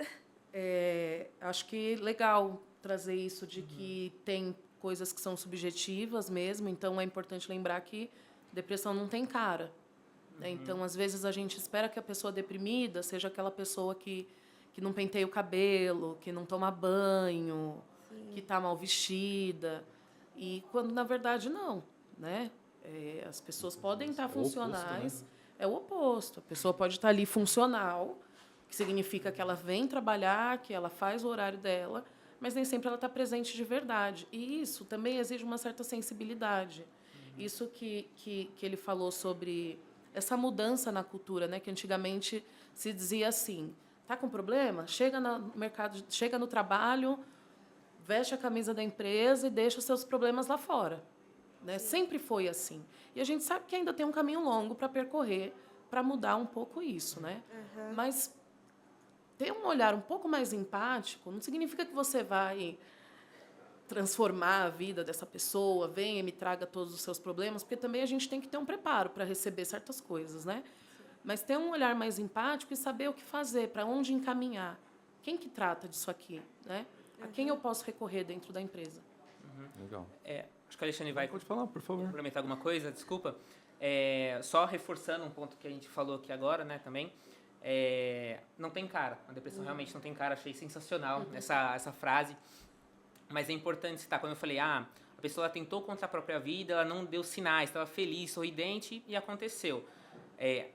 Acho que legal trazer isso de que tem coisas que são subjetivas mesmo, então é importante lembrar que depressão não tem cara, né? Então, às vezes, a gente espera que a pessoa deprimida seja aquela pessoa que não penteia o cabelo, que não toma banho, que está mal vestida, e quando, na verdade, não, né? As pessoas podem estar funcionais, é o oposto. A pessoa pode estar ali funcional, que significa que ela vem trabalhar, que ela faz o horário dela, mas nem sempre ela está presente de verdade. E isso também exige uma certa sensibilidade. Isso que ele falou sobre essa mudança na cultura, né? Que antigamente se dizia assim: tá com problema? Chega no mercado, chega no trabalho, veste a camisa da empresa e deixa os seus problemas lá fora. Né? Sempre foi assim. E a gente sabe que ainda tem um caminho longo para percorrer para mudar um pouco isso, né? Mas ter um olhar um pouco mais empático não significa que você vai transformar a vida dessa pessoa, venha e me traga todos os seus problemas, porque também a gente tem que ter um preparo para receber certas coisas, né? Mas ter um olhar mais empático e saber o que fazer, para onde encaminhar. Quem que trata disso aqui, né? A quem eu posso recorrer dentro da empresa? Legal. Acho que a Alexandre vai Pode falar, por favor. complementar alguma coisa, desculpa. Só reforçando um ponto que a gente falou aqui agora, né, também. Não tem cara. A depressão realmente não tem cara. Achei sensacional essa frase. Mas é importante citar, quando eu falei, a pessoa ela tentou contra a própria vida, ela não deu sinais, estava feliz, sorridente e aconteceu.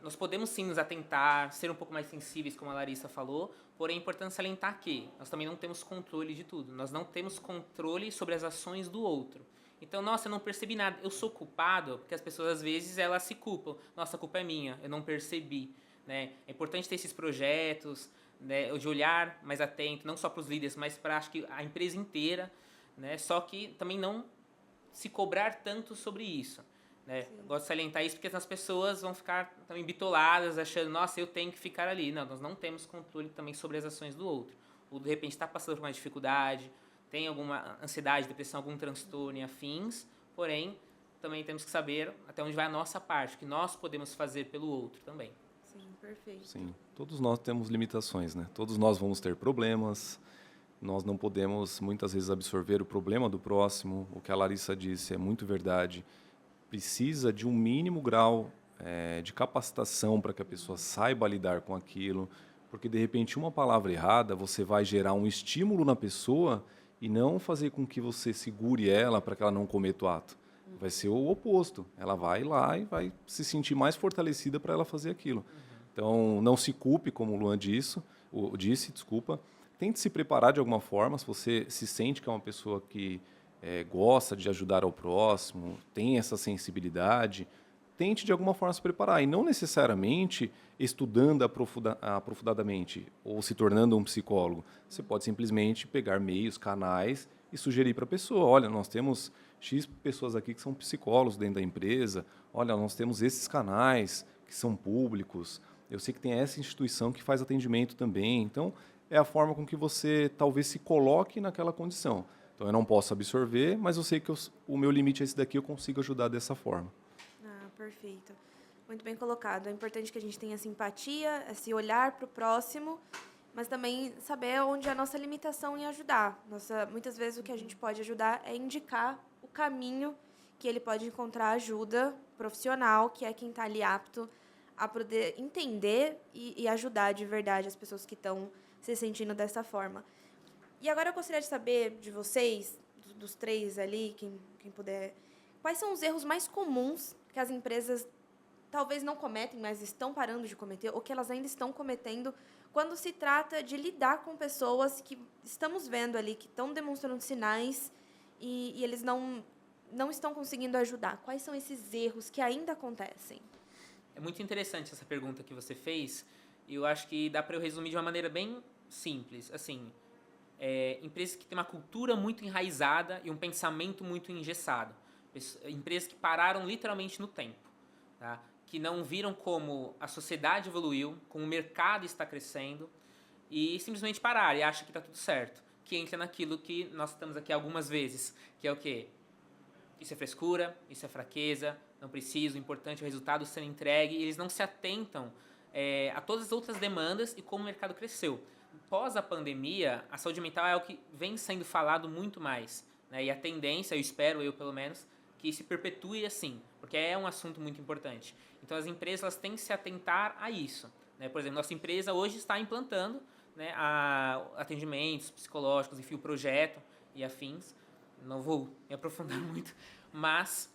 Nós podemos sim nos atentar, ser um pouco mais sensíveis, como a Larissa falou, porém é importante salientar que nós também não temos controle de tudo. Nós não temos controle sobre as ações do outro. Então, nossa, eu não percebi nada. Eu sou culpado, porque as pessoas às vezes elas se culpam. Nossa, a culpa é minha, eu não percebi. Né? É importante ter esses projetos, né, de olhar mais atento, não só para os líderes, mas para acho que a empresa inteira, né? Só que também não se cobrar tanto sobre isso. Né? Gosto de salientar isso porque as pessoas vão ficar também bitoladas, achando, nossa, eu tenho que ficar ali. Não, nós não temos controle também sobre as ações do outro. Ou de repente está passando por uma dificuldade, tem alguma ansiedade, depressão, algum transtorno e afins, porém também temos que saber até onde vai a nossa parte, o que nós podemos fazer pelo outro também. Sim, perfeito. Sim, todos nós temos limitações, né? Todos nós vamos ter problemas, nós não podemos muitas vezes absorver o problema do próximo. O que a Larissa disse é muito verdade. Precisa de um mínimo grau de capacitação para que a pessoa saiba lidar com aquilo, porque de repente uma palavra errada você vai gerar um estímulo na pessoa e não fazer com que você segure ela para que ela não cometa o ato. Vai ser o oposto. Ela vai lá e vai se sentir mais fortalecida para ela fazer aquilo. Então, não se culpe, como o Luan disse, desculpa. Tente se preparar de alguma forma, se você se sente que é uma pessoa que gosta de ajudar ao próximo, tem essa sensibilidade, tente de alguma forma se preparar. E não necessariamente estudando aprofundadamente ou se tornando um psicólogo. Você pode simplesmente pegar meios, canais e sugerir para a pessoa, olha, nós temos X pessoas aqui que são psicólogos dentro da empresa, olha, nós temos esses canais que são públicos, eu sei que tem essa instituição que faz atendimento também. Então, é a forma com que você talvez se coloque naquela condição. Então, eu não posso absorver, mas eu sei que o meu limite é esse daqui, eu consigo ajudar dessa forma. Perfeito. Muito bem colocado. É importante que a gente tenha simpatia, esse olhar para o próximo, mas também saber onde é a nossa limitação em ajudar. Muitas vezes o que a gente pode ajudar é indicar o caminho que ele pode encontrar ajuda profissional, que é quem está ali apto a poder entender e ajudar de verdade as pessoas que estão se sentindo dessa forma. E agora eu gostaria de saber de vocês, dos três ali, quem puder, quais são os erros mais comuns que as empresas talvez não cometem, mas estão parando de cometer, ou que elas ainda estão cometendo quando se trata de lidar com pessoas que estamos vendo ali, que estão demonstrando sinais e eles não estão conseguindo ajudar. Quais são esses erros que ainda acontecem? É muito interessante essa pergunta que você fez, e eu acho que dá para eu resumir de uma maneira bem simples. Assim, empresas que têm uma cultura muito enraizada e um pensamento muito engessado. Empresas que pararam literalmente no tempo, tá? Que não viram como a sociedade evoluiu, como o mercado está crescendo, e simplesmente pararam e acham que está tudo certo. Que entra naquilo que nós estamos aqui algumas vezes, que é o quê? Isso é frescura, isso é fraqueza, não preciso, o importante é o resultado sendo entregue, e eles não se atentam a todas as outras demandas e como o mercado cresceu. Pós a pandemia, a saúde mental é o que vem sendo falado muito mais, né? E a tendência, eu espero, eu pelo menos, que se perpetue assim, porque é um assunto muito importante. Então, as empresas elas têm que se atentar a isso, né? Por exemplo, nossa empresa hoje está implantando, né, atendimentos psicológicos, enfim, o projeto e afins. Não vou me aprofundar muito, mas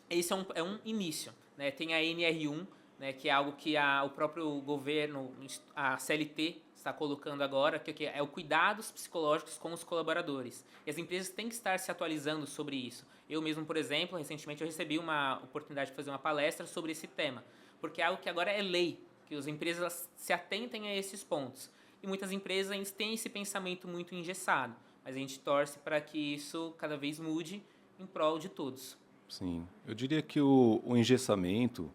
esse é um início, né? Tem a NR1, né, que é algo que o próprio governo, a CLT, está colocando agora, que é o cuidados psicológicos com os colaboradores. E as empresas têm que estar se atualizando sobre isso. Eu mesmo, por exemplo, recentemente eu recebi uma oportunidade de fazer uma palestra sobre esse tema, porque é algo que agora é lei, que as empresas se atentem a esses pontos. E muitas empresas ainda têm esse pensamento muito engessado, mas a gente torce para que isso cada vez mude em prol de todos. Sim, eu diria que o engessamento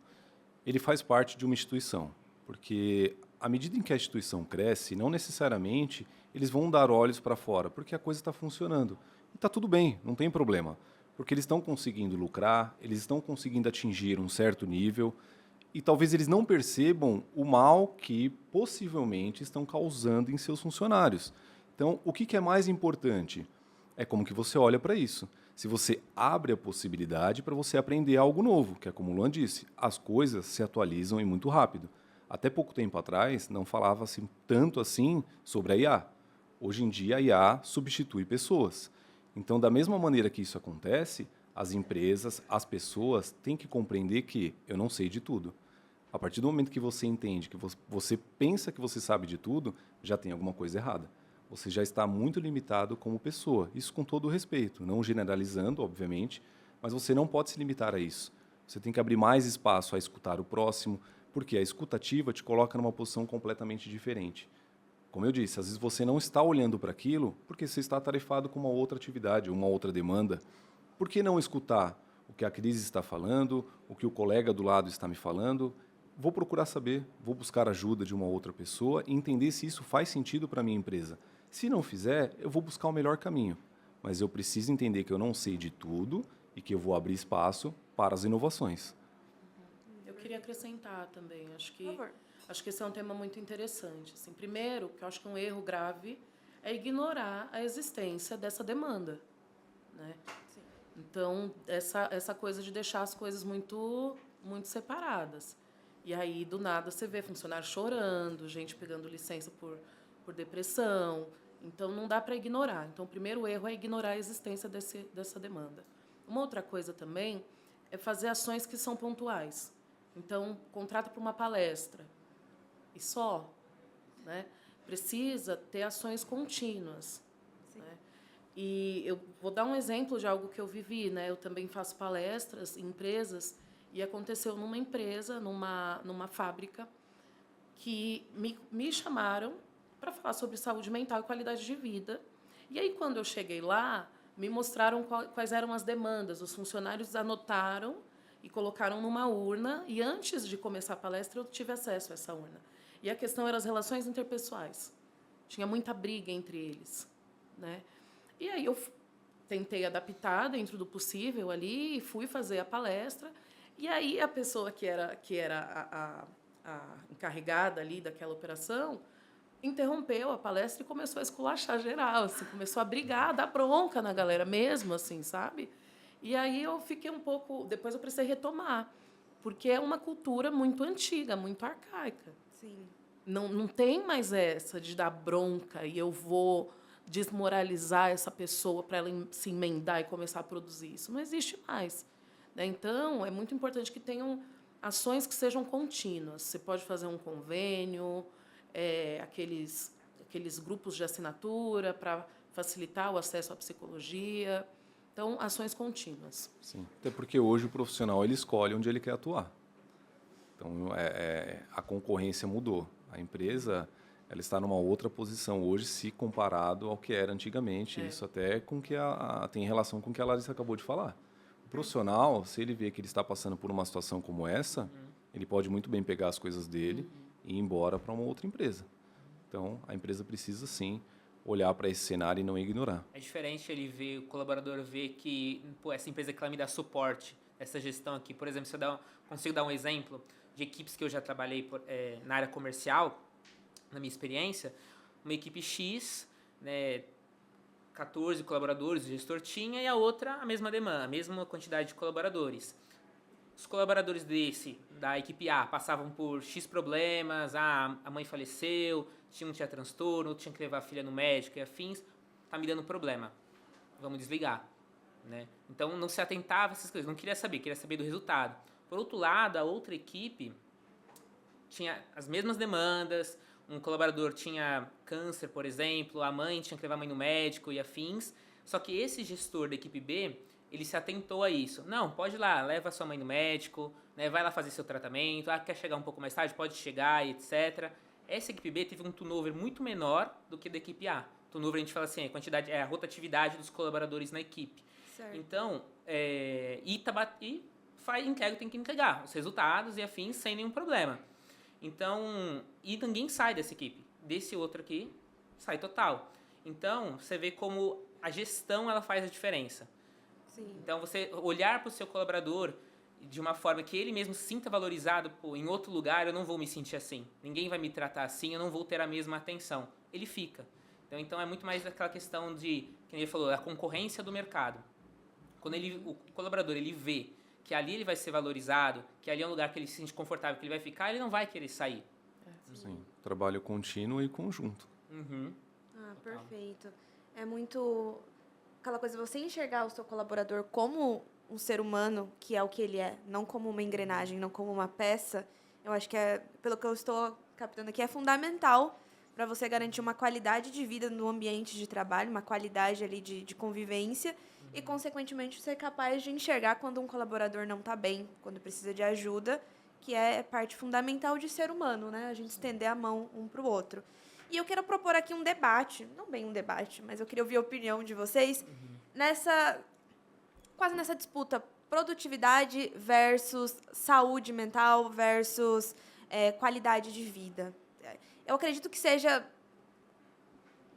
ele faz parte de uma instituição, porque à medida em que a instituição cresce, não necessariamente eles vão dar olhos para fora, porque a coisa está funcionando. E está tudo bem, não tem problema, porque eles estão conseguindo lucrar, eles estão conseguindo atingir um certo nível, e talvez eles não percebam o mal que possivelmente estão causando em seus funcionários. Então, o que é mais importante? É como que você olha para isso. Se você abre a possibilidade para você aprender algo novo, que é como o Luan disse, as coisas se atualizam e muito rápido. Até pouco tempo atrás, não falava-se tanto assim sobre a IA. Hoje em dia, a IA substitui pessoas. Então, da mesma maneira que isso acontece, as empresas, as pessoas têm que compreender que eu não sei de tudo. A partir do momento que você entende, que você pensa que você sabe de tudo, já tem alguma coisa errada. Você já está muito limitado como pessoa. Isso com todo o respeito, não generalizando, obviamente, mas você não pode se limitar a isso. Você tem que abrir mais espaço a escutar o próximo, porque a escutativa te coloca numa posição completamente diferente. Como eu disse, às vezes você não está olhando para aquilo porque você está atarefado com uma outra atividade, uma outra demanda. Por que não escutar o que a crise está falando, o que o colega do lado está me falando? Vou procurar saber, vou buscar ajuda de uma outra pessoa e entender se isso faz sentido para a minha empresa. Se não fizer, eu vou buscar o melhor caminho. Mas eu preciso entender que eu não sei de tudo e que eu vou abrir espaço para as inovações. Eu queria acrescentar também, acho Por favor. que esse é um tema muito interessante. Assim, primeiro, que eu acho que um erro grave é ignorar a existência dessa demanda, né? Sim. Então, essa coisa de deixar as coisas muito separadas. E aí, do nada, você vê funcionário chorando, gente pegando licença por depressão. Então, não dá para ignorar. Então, o primeiro erro é ignorar a existência dessa demanda. Uma outra coisa também é fazer ações que são pontuais. Então, contrata para uma palestra e só, né? Precisa ter ações contínuas. Né? E eu vou dar um exemplo de algo que eu vivi, né? Eu também faço palestras em empresas e aconteceu numa empresa, numa fábrica, que me chamaram para falar sobre saúde mental e qualidade de vida. E aí, quando eu cheguei lá, me mostraram quais eram as demandas. Os funcionários anotaram e colocaram numa urna, e antes de começar a palestra eu tive acesso a essa urna. E a questão era as relações interpessoais. Tinha muita briga entre eles, né? E aí eu tentei adaptar dentro do possível ali e fui fazer a palestra. E aí a pessoa que era a encarregada ali daquela operação interrompeu a palestra e começou a esculachar geral, assim, começou a brigar, a dar bronca na galera mesmo, assim, sabe? E aí eu fiquei um pouco... Depois eu precisei retomar, porque é uma cultura muito antiga, muito arcaica. Sim. Não tem mais essa de dar bronca e eu vou desmoralizar essa pessoa para ela se emendar e começar a produzir. Isso não existe mais. Né? Então, é muito importante que tenham ações que sejam contínuas. Você pode fazer um convênio, aqueles grupos de assinatura para facilitar o acesso à psicologia. Então, ações contínuas. Sim, até porque hoje o profissional ele escolhe onde ele quer atuar. Então, a concorrência mudou. A empresa ela está numa outra posição hoje, se comparado ao que era antigamente. Isso até com que tem relação com o que a Larissa acabou de falar. O profissional, se ele vê que ele está passando por uma situação como essa, ele pode muito bem pegar as coisas dele e ir embora para uma outra empresa. Então, a empresa precisa, sim, olhar para esse cenário e não ignorar. É diferente ele ver, o colaborador ver que, pô, essa empresa que ela me dá suporte, essa gestão aqui. Por exemplo, se eu consigo dar um exemplo de equipes que eu já trabalhei na área comercial, na minha experiência, uma equipe X, né, 14 colaboradores o gestor tinha, e a outra a mesma demanda, a mesma quantidade de colaboradores. Os colaboradores da equipe A passavam por X problemas, a mãe faleceu, tinha transtorno, tinha que levar a filha no médico e afins, tá me dando problema, vamos desligar, né? Então não se atentava a essas coisas, não queria saber do resultado. Por outro lado, a outra equipe tinha as mesmas demandas, um colaborador tinha câncer, por exemplo, a mãe tinha que levar a mãe no médico e afins, só que esse gestor da equipe B, ele se atentou a isso. Não, pode ir lá, leva a sua mãe no médico, né, vai lá fazer seu tratamento, quer chegar um pouco mais tarde, pode chegar, etc. Essa equipe B teve um turnover muito menor do que da equipe A. Turnover, a gente fala assim, a rotatividade dos colaboradores na equipe. Certo. Então, entrega, tem que entregar os resultados e afins sem nenhum problema. Então, e ninguém sai dessa equipe. Desse outro aqui, sai total. Então, você vê como a gestão ela faz a diferença. Sim. Então, você olhar para o seu colaborador de uma forma que ele mesmo se sinta valorizado, em outro lugar eu não vou me sentir assim. Ninguém vai me tratar assim, eu não vou ter a mesma atenção. Ele fica. Então é muito mais aquela questão de, como ele falou, a concorrência do mercado. Quando o colaborador ele vê que ali ele vai ser valorizado, que ali é um lugar que ele se sente confortável, que ele vai ficar, ele não vai querer sair. Sim, trabalho contínuo e conjunto. Uhum. Perfeito. É muito aquela coisa, você enxergar o seu colaborador como um ser humano, que é o que ele é, não como uma engrenagem, não como uma peça, eu acho que pelo que eu estou captando aqui, é fundamental para você garantir uma qualidade de vida no ambiente de trabalho, uma qualidade ali de convivência e, consequentemente, ser capaz de enxergar quando um colaborador não está bem, quando precisa de ajuda, que é parte fundamental de ser humano, né? A gente estender a mão um para o outro. E eu quero propor aqui um debate, não bem um debate, mas eu queria ouvir a opinião de vocês quase nessa disputa produtividade versus saúde mental versus qualidade de vida. Eu acredito que seja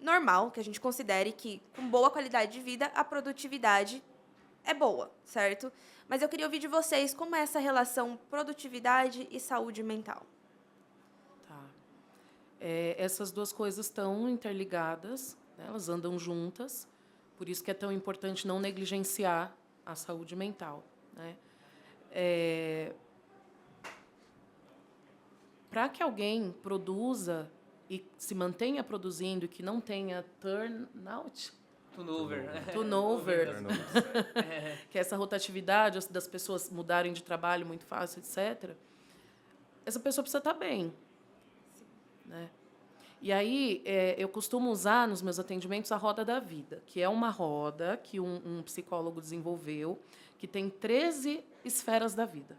normal que a gente considere que, com boa qualidade de vida, a produtividade é boa, certo? Mas eu queria ouvir de vocês como é essa relação produtividade e saúde mental. Tá. Essas duas coisas estão interligadas, né? Elas andam juntas, por isso que é tão importante não negligenciar a saúde mental, né? Para que alguém produza e se mantenha produzindo e que não tenha turnover, que é essa rotatividade das pessoas mudarem de trabalho muito fácil, etc., essa pessoa precisa estar bem. Né? E aí, eu costumo usar nos meus atendimentos a roda da vida, que é uma roda que um psicólogo desenvolveu, que tem 13 esferas da vida.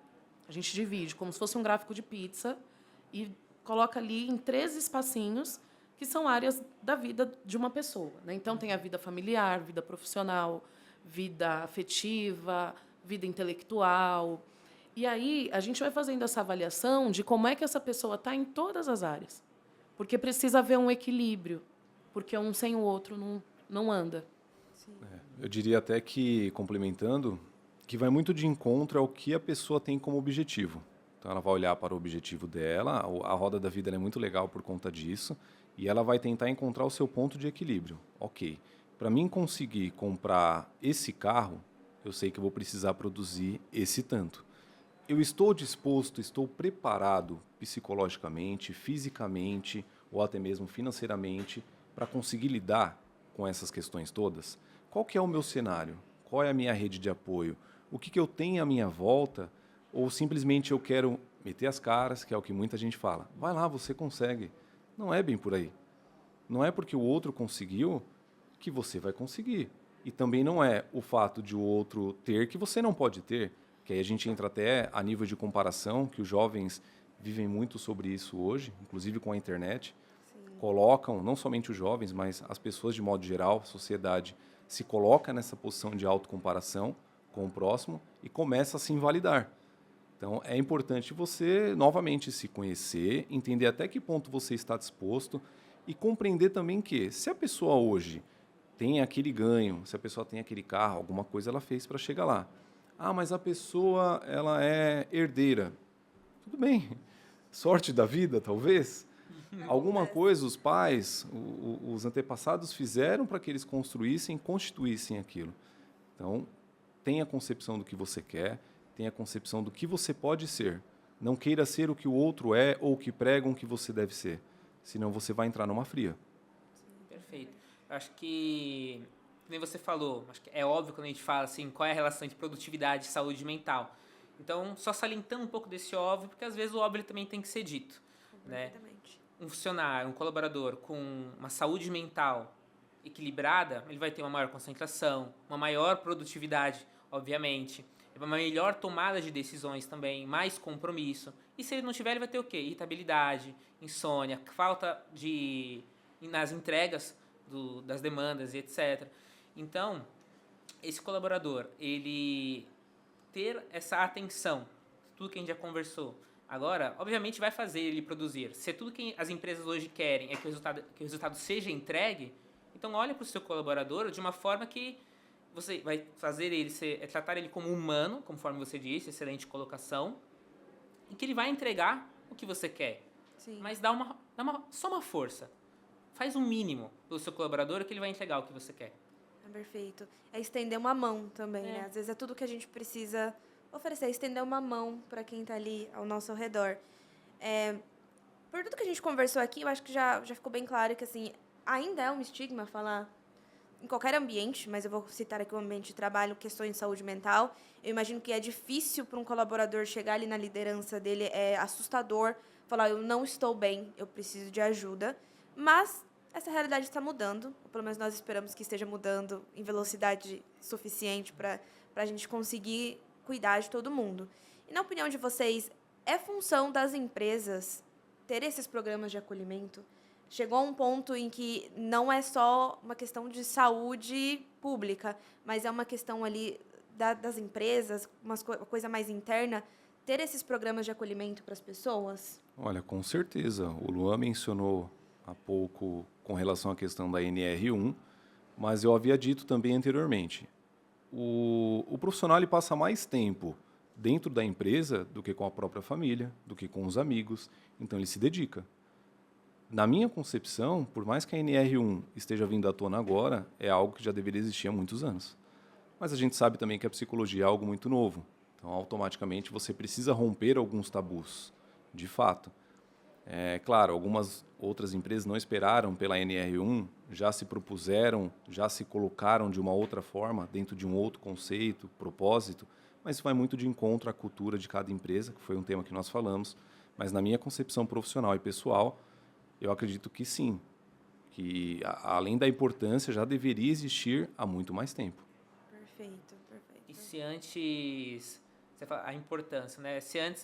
A gente divide como se fosse um gráfico de pizza e coloca ali em 13 espacinhos que são áreas da vida de uma pessoa. Né? Então, tem a vida familiar, vida profissional, vida afetiva, vida intelectual. E aí, a gente vai fazendo essa avaliação de como é que essa pessoa está em todas as áreas. Porque precisa haver um equilíbrio, porque um sem o outro não anda. Eu diria até que, complementando, que vai muito de encontro ao que a pessoa tem como objetivo. Então, ela vai olhar para o objetivo dela, a roda da vida é muito legal por conta disso, e ela vai tentar encontrar o seu ponto de equilíbrio. Ok, para mim conseguir comprar esse carro, eu sei que eu vou precisar produzir esse tanto. Eu estou disposto, estou preparado psicologicamente, fisicamente ou até mesmo financeiramente para conseguir lidar com essas questões todas? Qual que é o meu cenário? Qual é a minha rede de apoio? O que eu tenho à minha volta? Ou simplesmente eu quero meter as caras, que é o que muita gente fala. Vai lá, você consegue. Não é bem por aí. Não é porque o outro conseguiu que você vai conseguir. E também não é o fato de o outro ter que você não pode ter. Que aí a gente entra até a nível de comparação, que os jovens vivem muito sobre isso hoje, inclusive com a internet. Sim. Colocam, não somente os jovens, mas as pessoas de modo geral, a sociedade, se coloca nessa posição de autocomparação com o próximo e começa a se invalidar. Então, é importante você, novamente, se conhecer, entender até que ponto você está disposto e compreender também que, se a pessoa hoje tem aquele ganho, se a pessoa tem aquele carro, alguma coisa ela fez para chegar lá. Ah, mas a pessoa ela é herdeira. Tudo bem, sorte da vida, talvez. Alguma coisa os pais, os antepassados fizeram para que eles construíssem, constituíssem aquilo. Então, tenha a concepção do que você quer, tenha a concepção do que você pode ser. Não queira ser o que o outro é ou o que pregam que você deve ser. Senão você vai entrar numa fria. Perfeito. Eu acho que, como você falou, acho que é óbvio quando a gente fala assim, qual é a relação entre produtividade e saúde mental. Então, só salientando um pouco desse óbvio, porque às vezes o óbvio ele também tem que ser dito. Né? Um funcionário, um colaborador com uma saúde mental equilibrada, ele vai ter uma maior concentração, uma maior produtividade, obviamente, uma melhor tomada de decisões também, mais compromisso. E se ele não tiver, ele vai ter o quê? Irritabilidade, insônia, falta nas entregas das demandas e etc. Então, esse colaborador, ele ter essa atenção, tudo que a gente já conversou, agora, obviamente, vai fazer ele produzir. Se tudo que as empresas hoje querem é que o resultado seja entregue, então olhe para o seu colaborador de uma forma que você vai fazer ele tratar ele como humano, conforme você disse, excelente colocação, e que ele vai entregar o que você quer. Sim. Mas só uma força. Faz o mínimo pelo seu colaborador que ele vai entregar o que você quer. É perfeito. É estender uma mão também, né? Às vezes é tudo que a gente precisa oferecer, estender uma mão para quem está ali ao nosso redor. Por tudo que a gente conversou aqui, eu acho que já ficou bem claro que, assim, ainda é um estigma falar em qualquer ambiente, mas eu vou citar aqui o ambiente de trabalho, questões de saúde mental. Eu imagino que é difícil para um colaborador chegar ali na liderança dele, é assustador, falar, eu não estou bem, eu preciso de ajuda. Mas essa realidade está mudando, ou pelo menos nós esperamos que esteja mudando em velocidade suficiente para a gente conseguir cuidar de todo mundo. E na opinião de vocês, é função das empresas ter esses programas de acolhimento? Chegou a um ponto em que não é só uma questão de saúde pública, mas é uma questão ali das empresas, uma coisa mais interna, ter esses programas de acolhimento para as pessoas? Olha, com certeza. O Luan mencionou há pouco com relação à questão da NR1, mas eu havia dito também anteriormente. O profissional ele passa mais tempo dentro da empresa do que com a própria família, do que com os amigos, então ele se dedica. Na minha concepção, por mais que a NR1 esteja vindo à tona agora, é algo que já deveria existir há muitos anos. Mas a gente sabe também que a psicologia é algo muito novo, então automaticamente você precisa romper alguns tabus, de fato. Claro, algumas outras empresas não esperaram pela NR1, já se propuseram, já se colocaram de uma outra forma, dentro de um outro conceito, propósito, mas isso vai muito de encontro à cultura de cada empresa, que foi um tema que nós falamos. Mas na minha concepção profissional e pessoal, eu acredito que sim, que além da importância, já deveria existir há muito mais tempo. Perfeito, perfeito. E se antes, você fala, a importância, né? Se antes,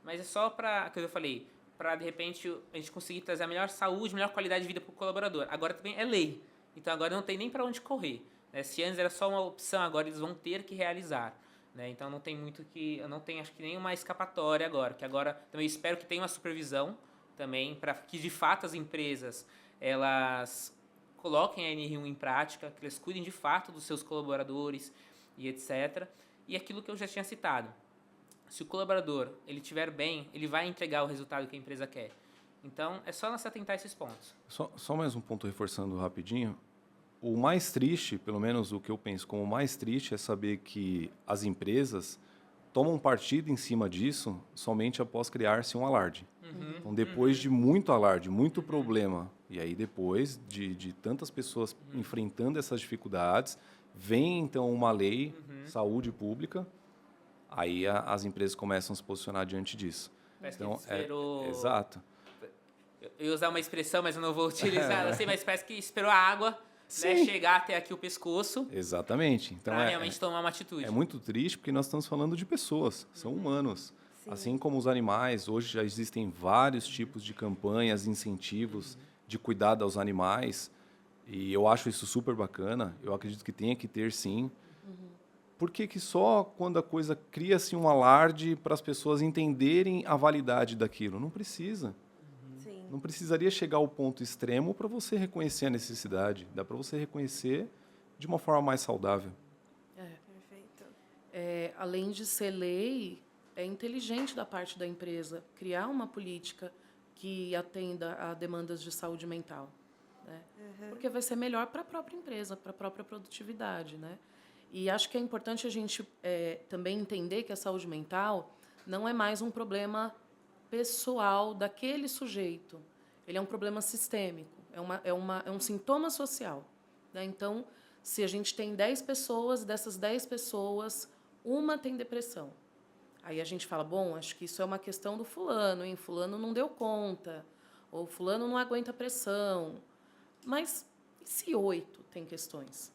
mas é só para, que eu falei, para de repente a gente conseguir trazer a melhor saúde, melhor qualidade de vida para o colaborador. Agora também é lei, então agora não tem nem para onde correr. Né? Se antes era só uma opção, agora eles vão ter que realizar. Né? Então não tem muito não tem acho que nenhuma escapatória agora, que agora também espero que tenha uma supervisão também para que de fato as empresas elas coloquem a NR1 em prática, que eles cuidem de fato dos seus colaboradores e etc. E aquilo que eu já tinha citado. Se o colaborador ele estiver bem, ele vai entregar o resultado que a empresa quer. Então, é só nós atentar a esses pontos. Só mais um ponto reforçando rapidinho. O mais triste, pelo menos o que eu penso como mais triste, é saber que as empresas tomam partido em cima disso somente após criar-se um alarde. Então, depois de muito alarde, muito problema, e aí depois de tantas pessoas enfrentando essas dificuldades, vem então uma lei, saúde pública, aí as empresas começam a se posicionar diante disso. Parece Então, que esperou... exato. Eu ia usar uma expressão, mas eu não vou utilizar, assim, mas parece que esperou a água, né, chegar até aqui o pescoço. Exatamente. Então, para realmente tomar uma atitude. É muito triste porque nós estamos falando de pessoas, são humanos. Sim. Assim como os animais, hoje já existem vários tipos de campanhas, incentivos de cuidado aos animais, e eu acho isso super bacana, eu acredito que tenha que ter sim. Por que só quando a coisa cria-se um alarde para as pessoas entenderem a validade daquilo? Não precisa. Sim. Não precisaria chegar ao ponto extremo para você reconhecer a necessidade. Dá para você reconhecer de uma forma mais saudável. Perfeito. além de ser lei, é inteligente da parte da empresa criar uma política que atenda a demandas de saúde mental, né? Porque vai ser melhor para a própria empresa, para a própria produtividade, né? E acho que é importante a gente também entender que a saúde mental não é mais um problema pessoal daquele sujeito. Ele é um problema sistêmico, é um sintoma social, né? Então, se a gente tem 10 pessoas, dessas 10 pessoas, uma tem depressão. Aí a gente fala, bom, acho que isso é uma questão do fulano, hein? Fulano não deu conta, ou fulano não aguenta pressão. Mas e se 8 tem questões?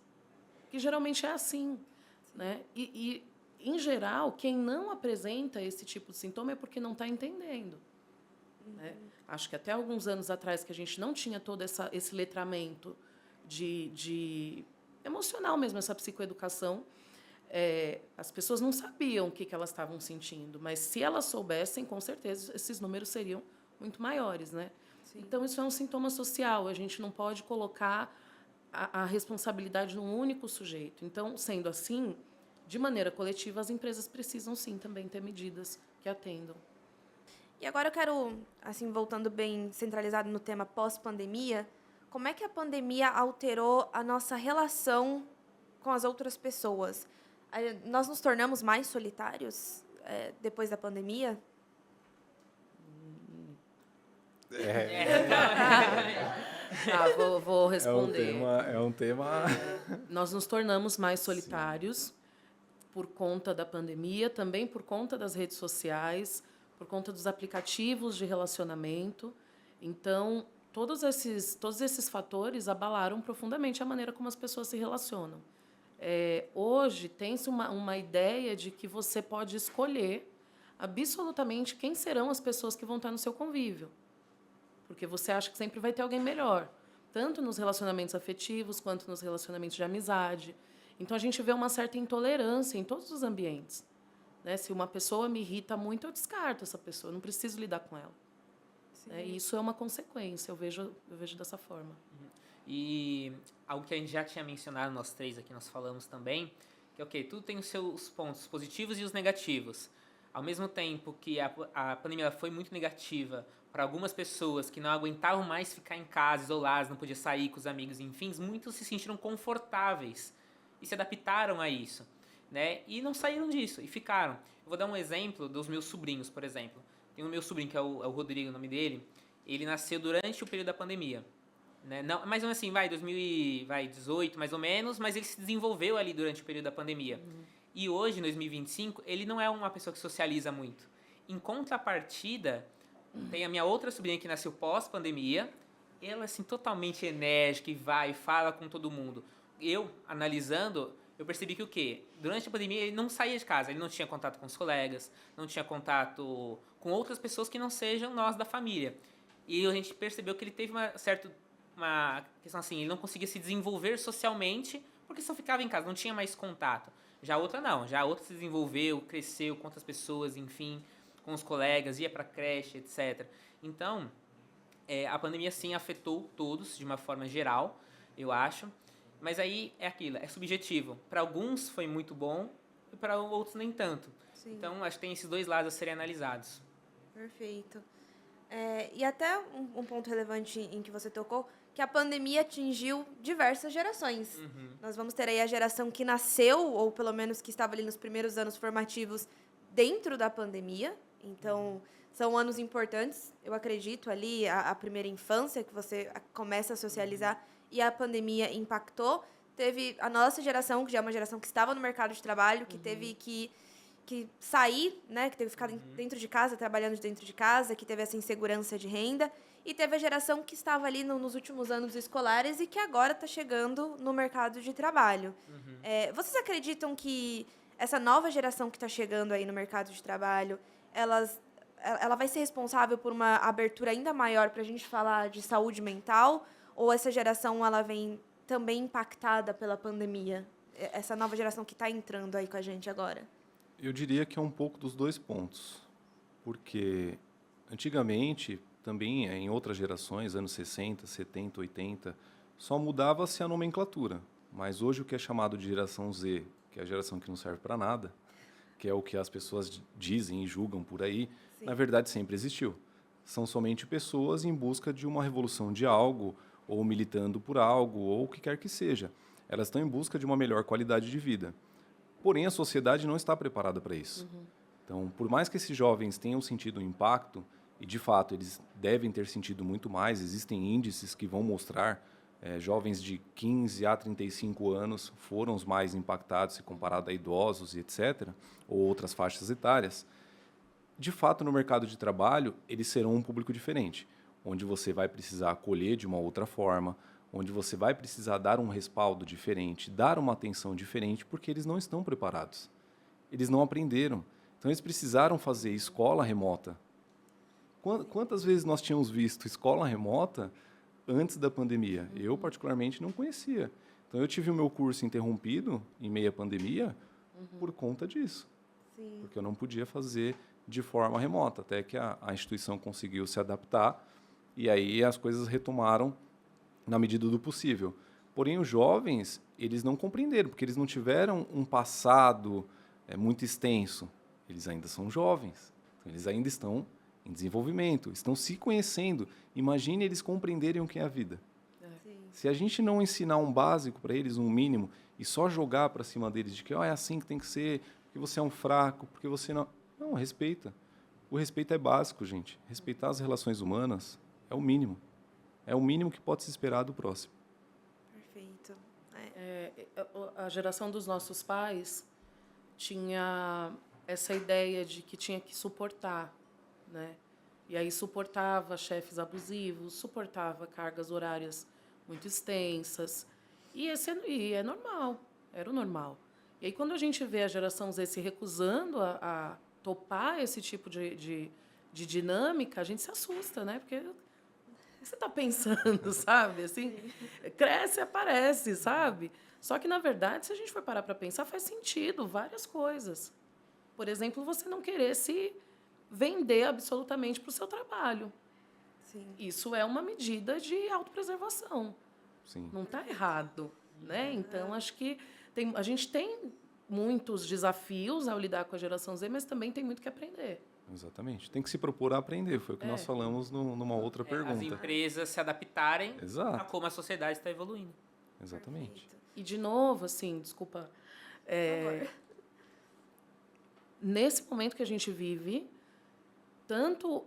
Que geralmente é assim, né? E, em geral, quem não apresenta esse tipo de sintoma é porque não está entendendo. Né? Acho que até alguns anos atrás, que a gente não tinha todo esse letramento de emocional mesmo, essa psicoeducação, as pessoas não sabiam o que elas estavam sentindo, mas se elas soubessem, com certeza, esses números seriam muito maiores, né? Então, isso é um sintoma social, a gente não pode colocar a responsabilidade num único sujeito. Então, sendo assim, de maneira coletiva, as empresas precisam, sim, também ter medidas que atendam. E agora eu quero, assim, voltando bem centralizado no tema pós-pandemia, como é que a pandemia alterou a nossa relação com as outras pessoas? Nós nos tornamos mais solitários depois da pandemia? Vou responder. É um tema... Nós nos tornamos mais solitários por conta da pandemia, também por conta das redes sociais, por conta dos aplicativos de relacionamento. Então, todos esses fatores abalaram profundamente a maneira como as pessoas se relacionam. Hoje, tem-se uma ideia de que você pode escolher absolutamente quem serão as pessoas que vão estar no seu convívio. Porque você acha que sempre vai ter alguém melhor, tanto nos relacionamentos afetivos quanto nos relacionamentos de amizade. Então, a gente vê uma certa intolerância em todos os ambientes. Né? Se uma pessoa me irrita muito, eu descarto essa pessoa, eu não preciso lidar com ela. E isso é uma consequência, eu vejo dessa forma. E algo que a gente já tinha mencionado, nós três aqui, nós falamos também, que é tudo tem os seus pontos positivos e os negativos. Ao mesmo tempo que a pandemia foi muito negativa para algumas pessoas que não aguentavam mais ficar em casa, isoladas, não podia sair com os amigos, enfim, muitos se sentiram confortáveis e se adaptaram a isso, né? E não saíram disso, e ficaram. Eu vou dar um exemplo dos meus sobrinhos, por exemplo. Tem um meu sobrinho, que é o Rodrigo, o nome dele, ele nasceu durante o período da pandemia. Né? Não, mais ou menos assim, 2018 mais ou menos, mas ele se desenvolveu ali durante o período da pandemia. E hoje, em 2025, ele não é uma pessoa que socializa muito. Em contrapartida, tem a minha outra sobrinha que nasceu pós-pandemia, ela assim, totalmente enérgica e vai e fala com todo mundo. Eu, analisando, eu percebi que o quê? Durante a pandemia ele não saía de casa, ele não tinha contato com os colegas, não tinha contato com outras pessoas que não sejam nós da família. E a gente percebeu que ele teve uma questão assim, ele não conseguia se desenvolver socialmente porque só ficava em casa, não tinha mais contato. Já a outra não, já a outra se desenvolveu, cresceu com outras pessoas, enfim, com os colegas, ia para creche, etc. Então, a pandemia sim afetou todos de uma forma geral, eu acho. Mas aí é aquilo, é subjetivo. Para alguns foi muito bom e para outros nem tanto. Sim. Então, acho que tem esses dois lados a serem analisados. Perfeito. E até um ponto relevante em que você tocou, que a pandemia atingiu diversas gerações. Nós vamos ter aí a geração que nasceu, ou pelo menos que estava ali nos primeiros anos formativos dentro da pandemia. Então, são anos importantes, eu acredito, ali a primeira infância, que você começa a socializar, e a pandemia impactou. Teve a nossa geração, que já é uma geração que estava no mercado de trabalho, que teve que sair, né, que teve que ficar dentro de casa, trabalhando dentro de casa, que teve essa insegurança de renda, e teve a geração que estava ali nos últimos anos escolares e que agora está chegando no mercado de trabalho. Vocês acreditam que essa nova geração que está chegando aí no mercado de trabalho, ela vai ser responsável por uma abertura ainda maior para a gente falar de saúde mental? Ou essa geração ela vem também impactada pela pandemia? Essa nova geração que está entrando aí com a gente agora? Eu diria que é um pouco dos dois pontos. Porque antigamente, também em outras gerações, anos 60, 70, 80, só mudava-se a nomenclatura. Mas hoje o que é chamado de geração Z, que é a geração que não serve para nada, que é o que as pessoas dizem e julgam por aí, Sim. na verdade sempre existiu. São somente pessoas em busca de uma revolução de algo, ou militando por algo, ou o que quer que seja. Elas estão em busca de uma melhor qualidade de vida. Porém, a sociedade não está preparada para isso. Então, por mais que esses jovens tenham sentido um impacto, e de fato eles devem ter sentido muito mais, existem índices que vão mostrar jovens de 15 a 35 anos foram os mais impactados se comparado a idosos e etc., ou outras faixas etárias. De fato, no mercado de trabalho, eles serão um público diferente, onde você vai precisar acolher de uma outra forma, onde você vai precisar dar um respaldo diferente, dar uma atenção diferente, porque eles não estão preparados. Eles não aprenderam. Então, eles precisaram fazer escola remota. Quantas vezes nós tínhamos visto escola remota antes da pandemia? Eu, particularmente, não conhecia. Então, eu tive o meu curso interrompido em meia pandemia por conta disso. Sim. Porque eu não podia fazer de forma remota, até que a instituição conseguiu se adaptar e aí as coisas retomaram na medida do possível. Porém, os jovens, eles não compreenderam, porque eles não tiveram um passado muito extenso. Eles ainda são jovens, então eles ainda estão em desenvolvimento, estão se conhecendo. Imagine eles compreenderem o que é a vida. Sim. Se a gente não ensinar um básico para eles, um mínimo, e só jogar para cima deles de que é assim que tem que ser, porque você é um fraco, porque você não... Não, respeita. O respeito é básico, gente. Respeitar as relações humanas é o mínimo. É o mínimo que pode se esperar do próximo. Perfeito. A geração dos nossos pais tinha essa ideia de que tinha que suportar, né? E aí suportava chefes abusivos, suportava cargas horárias muito extensas. E é normal, era o normal. E aí, quando a gente vê a geração Z se recusando a topar esse tipo de dinâmica, a gente se assusta, né? Porque o que você está pensando, sabe? Assim, cresce e aparece, sabe? Só que, na verdade, se a gente for parar para pensar, faz sentido várias coisas. Por exemplo, você não querer se vender absolutamente para o seu trabalho. Sim. Isso é uma medida de autopreservação. Sim. Não está errado, né? Então, acho que a gente tem muitos desafios ao lidar com a geração Z, mas também tem muito que aprender. Exatamente. Tem que se propor a aprender. Foi o que nós falamos numa outra As pergunta. empresas se adaptarem Exato. a como a sociedade está evoluindo. Exatamente. Perfeito. E, de novo, assim, desculpa, Por favor. nesse momento que a gente vive, tanto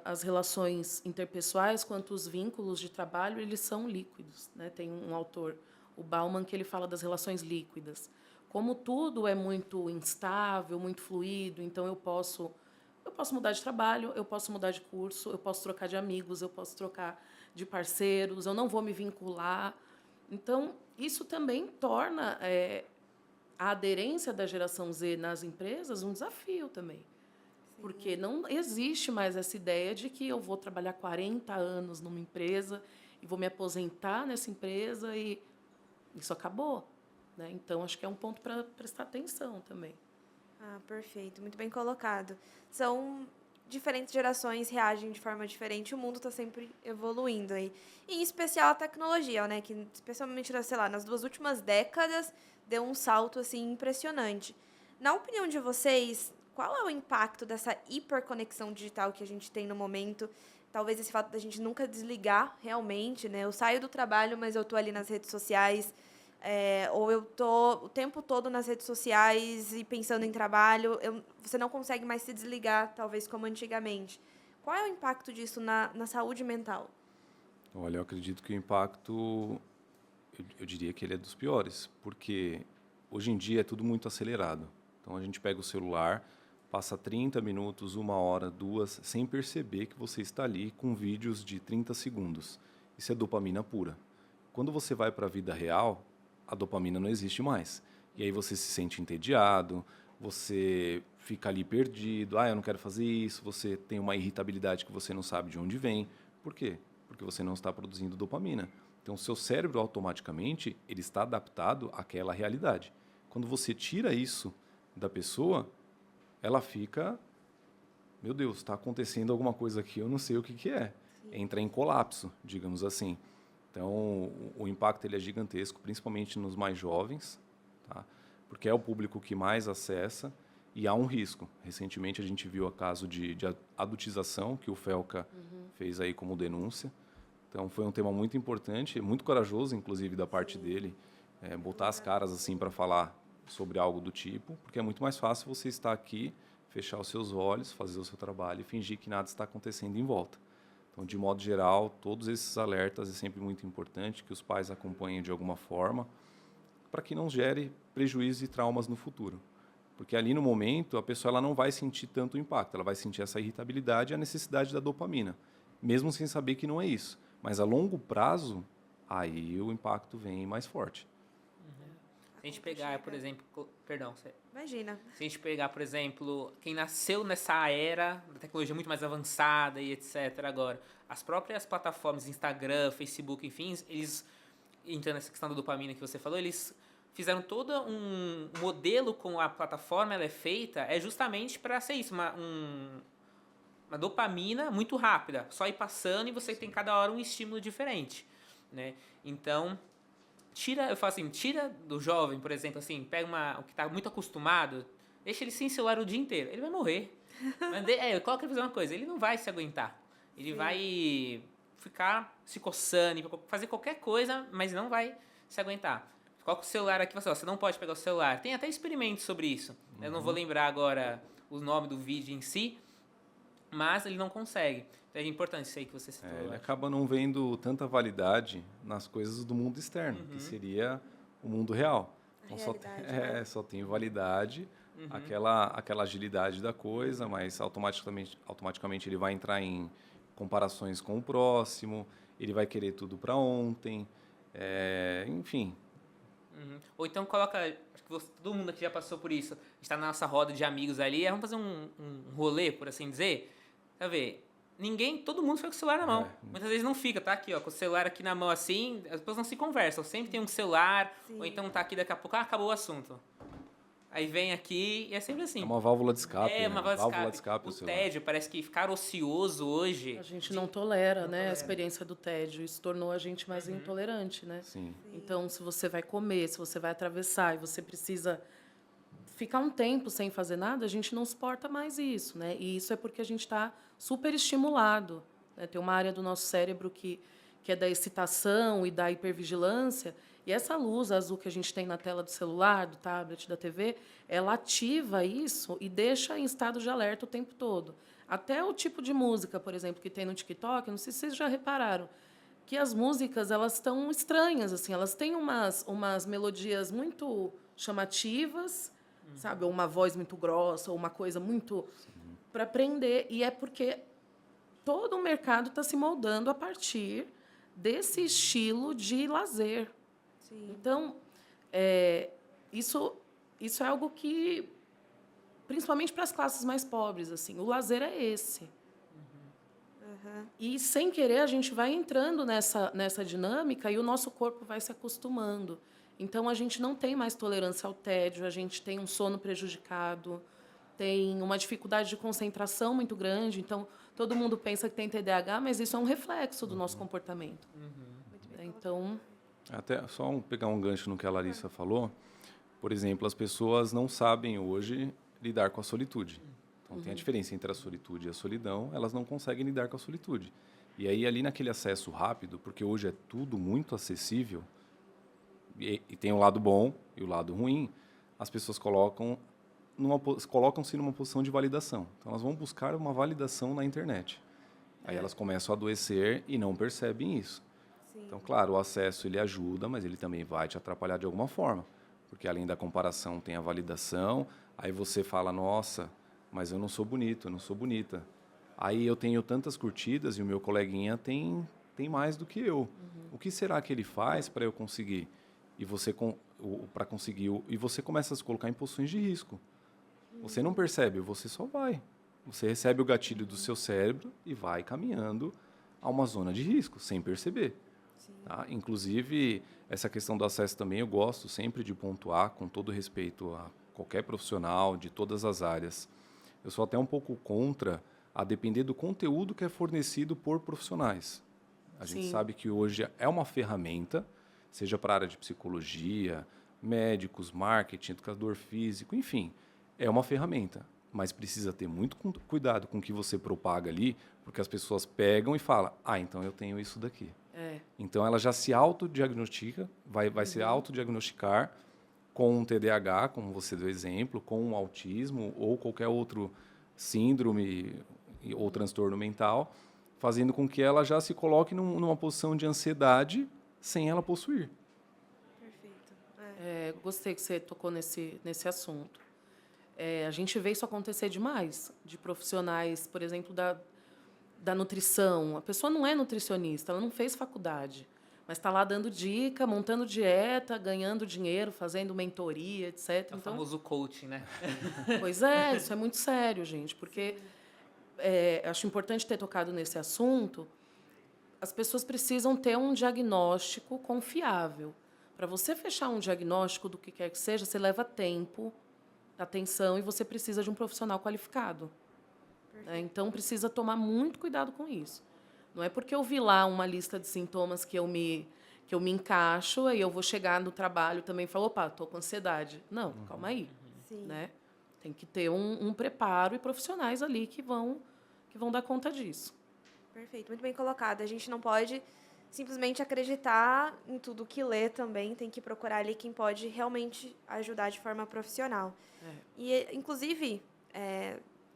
as relações interpessoais quanto os vínculos de trabalho, eles são líquidos, né? Tem um autor, o Bauman, que ele fala das relações líquidas. Como tudo é muito instável, muito fluido, então eu posso mudar de trabalho, eu posso mudar de curso, eu posso trocar de amigos, eu posso trocar de parceiros, eu não vou me vincular. Então, isso também torna a aderência da geração Z nas empresas um desafio também. Porque não existe mais essa ideia de que eu vou trabalhar 40 anos numa empresa e vou me aposentar nessa empresa e isso acabou, né? Então, acho que é um ponto para prestar atenção também. Ah, perfeito. Muito bem colocado. São diferentes gerações, reagem de forma diferente. O mundo está sempre evoluindo aí. E, em especial, a tecnologia, né? Que, especialmente, sei lá, nas 2 últimas décadas, deu um salto, assim, impressionante. Na opinião de vocês, qual é o impacto dessa hiperconexão digital que a gente tem no momento? Talvez esse fato da gente nunca desligar realmente, né? Eu saio do trabalho, mas eu tô ali nas redes sociais, ou eu tô o tempo todo nas redes sociais e pensando em trabalho. Você não consegue mais se desligar, talvez como antigamente. Qual é o impacto disso na saúde mental? Olha, eu acredito que o impacto, eu diria que ele é dos piores, porque hoje em dia é tudo muito acelerado. Então, a gente pega o celular, passa 30 minutos, 1 hora, 2, sem perceber que você está ali com vídeos de 30 segundos. Isso é dopamina pura. Quando você vai para a vida real, a dopamina não existe mais. E aí você se sente entediado, você fica ali perdido, eu não quero fazer isso, você tem uma irritabilidade que você não sabe de onde vem. Por quê? Porque você não está produzindo dopamina. Então, o seu cérebro, automaticamente, ele está adaptado àquela realidade. Quando você tira isso da pessoa, ela fica, meu Deus, está acontecendo alguma coisa aqui, eu não sei o que é. Entra em colapso, digamos assim. Então, o impacto ele é gigantesco, principalmente nos mais jovens, tá? Porque é o público que mais acessa. e há um risco. Recentemente a gente viu o caso de adultização que o Felca fez aí como denúncia. Então foi um tema muito importante, muito corajoso, inclusive, da parte dele, botar as caras assim para falar sobre algo do tipo, porque é muito mais fácil você estar aqui, fechar os seus olhos, fazer o seu trabalho e fingir que nada está acontecendo em volta. Então, de modo geral, todos esses alertas é sempre muito importante que os pais acompanhem de alguma forma, para que não gere prejuízos e traumas no futuro. Porque ali no momento a pessoa ela não vai sentir tanto impacto, ela vai sentir essa irritabilidade e a necessidade da dopamina, mesmo sem saber que não é isso. Mas a longo prazo, aí o impacto vem mais forte. Se a gente pegar, por exemplo... Perdão. Imagina. Se a gente pegar, por exemplo, quem nasceu nessa era da tecnologia muito mais avançada e etc. agora, as próprias plataformas, Instagram, Facebook, enfim, eles, entrando nessa questão da dopamina que você falou, eles fizeram todo um modelo como a plataforma ela é feita, é justamente para ser isso, uma dopamina muito rápida, só ir passando e você tem cada hora um estímulo diferente, né? Então, eu falo assim, tira do jovem, por exemplo, assim, pega o que está muito acostumado, deixa ele sem celular o dia inteiro, ele vai morrer. Coloca ele fazer uma coisa, ele não vai se aguentar, ele vai ficar se coçando, fazer qualquer coisa, mas não vai se aguentar. Coloca o celular aqui, você não pode pegar o celular. Tem até experimentos sobre isso. Eu não vou lembrar agora o nome do vídeo em si, mas ele não consegue. Então é importante isso aí que você citou. Ele acaba não vendo tanta validade nas coisas do mundo externo, que seria o mundo real. Então só tem validade, aquela agilidade da coisa, mas automaticamente ele vai entrar em comparações com o próximo, ele vai querer tudo para ontem, enfim. Ou então coloca, acho que todo mundo aqui já passou por isso, está na nossa roda de amigos ali, vamos fazer um rolê, por assim dizer, quer ver, todo mundo fica com o celular na mão, muitas vezes não fica, tá aqui ó, com o celular aqui na mão assim, as pessoas não se conversam, sempre tem um celular, ou então tá aqui daqui a pouco, acabou o assunto. Aí vem aqui e é sempre assim. É uma válvula de escape. Uma válvula de escape. O tédio, parece que ficar ocioso hoje... A gente não tolera, né, a experiência do tédio. Isso tornou a gente mais intolerante, né? Sim. Então, se você vai comer, se você vai atravessar e você precisa ficar um tempo sem fazer nada, a gente não suporta mais isso, né? E isso é porque a gente está super estimulado, né? Tem uma área do nosso cérebro que é da excitação e da hipervigilância. E essa luz azul que a gente tem na tela do celular, do tablet, da TV, ela ativa isso e deixa em estado de alerta o tempo todo. Até o tipo de música, por exemplo, que tem no TikTok, não sei se vocês já repararam, que as músicas elas estão estranhas, assim, elas têm umas melodias muito chamativas, sabe, ou uma voz muito grossa, ou uma coisa muito para prender. E é porque todo o mercado está se moldando a partir desse estilo de lazer. Sim. Então, isso é algo que, principalmente para as classes mais pobres, assim, o lazer é esse. E, sem querer, a gente vai entrando nessa dinâmica e o nosso corpo vai se acostumando. Então, a gente não tem mais tolerância ao tédio, a gente tem um sono prejudicado, tem uma dificuldade de concentração muito grande. Então, todo mundo pensa que tem TDAH, mas isso é um reflexo do nosso comportamento. Então... Até só pegar um gancho no que a Larissa falou. Por exemplo, as pessoas não sabem hoje lidar com a solitude. Então, tem a diferença entre a solitude e a solidão. Elas não conseguem lidar com a solitude. E aí, ali naquele acesso rápido, porque hoje é tudo muito acessível, e tem o lado bom e o lado ruim, as pessoas colocam-se numa posição de validação. Então, elas vão buscar uma validação na internet. Aí elas começam a adoecer e não percebem isso. Então, claro, o acesso ele ajuda, mas ele também vai te atrapalhar de alguma forma. Porque além da comparação tem a validação, aí você fala, nossa, mas eu não sou bonito, eu não sou bonita. Aí eu tenho tantas curtidas e o meu coleguinha tem mais do que eu. O que será que ele faz para eu conseguir? E você e você começa a se colocar em posições de risco. Você não percebe, você só vai. Você recebe o gatilho do seu cérebro e vai caminhando a uma zona de risco, sem perceber. Tá? Inclusive, essa questão do acesso também eu gosto sempre de pontuar, com todo respeito a qualquer profissional de todas as áreas. Eu sou até um pouco contra, a depender do conteúdo que é fornecido por profissionais. A gente sabe que hoje é uma ferramenta, seja para a área de psicologia, médicos, marketing, educador físico, enfim. É uma ferramenta, mas precisa ter muito cuidado com o que você propaga ali, porque as pessoas pegam e falam, então eu tenho isso daqui. Então ela já se autodiagnostica, vai se autodiagnosticar com um TDAH, como você deu exemplo, com um autismo ou qualquer outro síndrome ou transtorno mental, fazendo com que ela já se coloque numa posição de ansiedade sem ela possuir. Perfeito. Gostei que você tocou nesse assunto. A gente vê isso acontecer demais, de profissionais, por exemplo, da nutrição. A pessoa não é nutricionista, ela não fez faculdade, mas está lá dando dica, montando dieta, ganhando dinheiro, fazendo mentoria, etc. É o famoso coaching, né? Pois é, isso é muito sério, gente, porque acho importante ter tocado nesse assunto. As pessoas precisam ter um diagnóstico confiável. Para você fechar um diagnóstico do que quer que seja, você leva tempo, atenção, e você precisa de um profissional qualificado. Então, precisa tomar muito cuidado com isso. Não é porque eu vi lá uma lista de sintomas que eu me encaixo, aí eu vou chegar no trabalho também e falar, opa, estou com ansiedade. Não, calma aí. Sim. Né? Tem que ter um preparo e profissionais ali que vão dar conta disso. Perfeito, muito bem colocado. A gente não pode simplesmente acreditar em tudo que lê também, tem que procurar ali quem pode realmente ajudar de forma profissional. E, inclusive,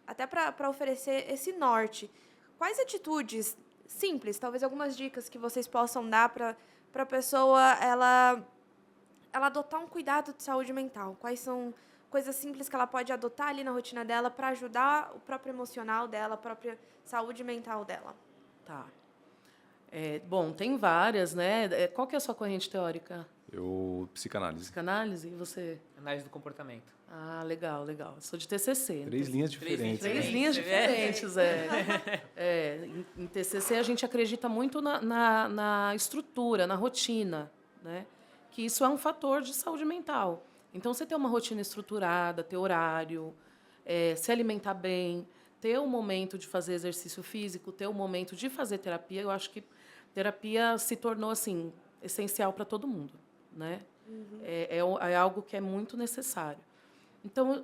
até para oferecer esse norte, quais atitudes simples, talvez algumas dicas que vocês possam dar para a pessoa ela adotar um cuidado de saúde mental? Quais são coisas simples que ela pode adotar ali na rotina dela para ajudar o próprio emocional dela, a própria saúde mental dela? Tá. Bom, tem várias, né? Qual que é a sua corrente teórica? Psicanálise. Psicanálise? E você? Análise do comportamento. Ah, legal, legal. Eu sou de TCC. Três linhas diferentes. Três linhas diferentes, em TCC, a gente acredita muito na estrutura, na rotina, né? Que isso é um fator de saúde mental. Então, você ter uma rotina estruturada, ter horário, se alimentar bem, ter um momento de fazer exercício físico, ter um momento de fazer terapia, eu acho que terapia se tornou, assim, essencial para todo mundo, né? É algo que é muito necessário. Então,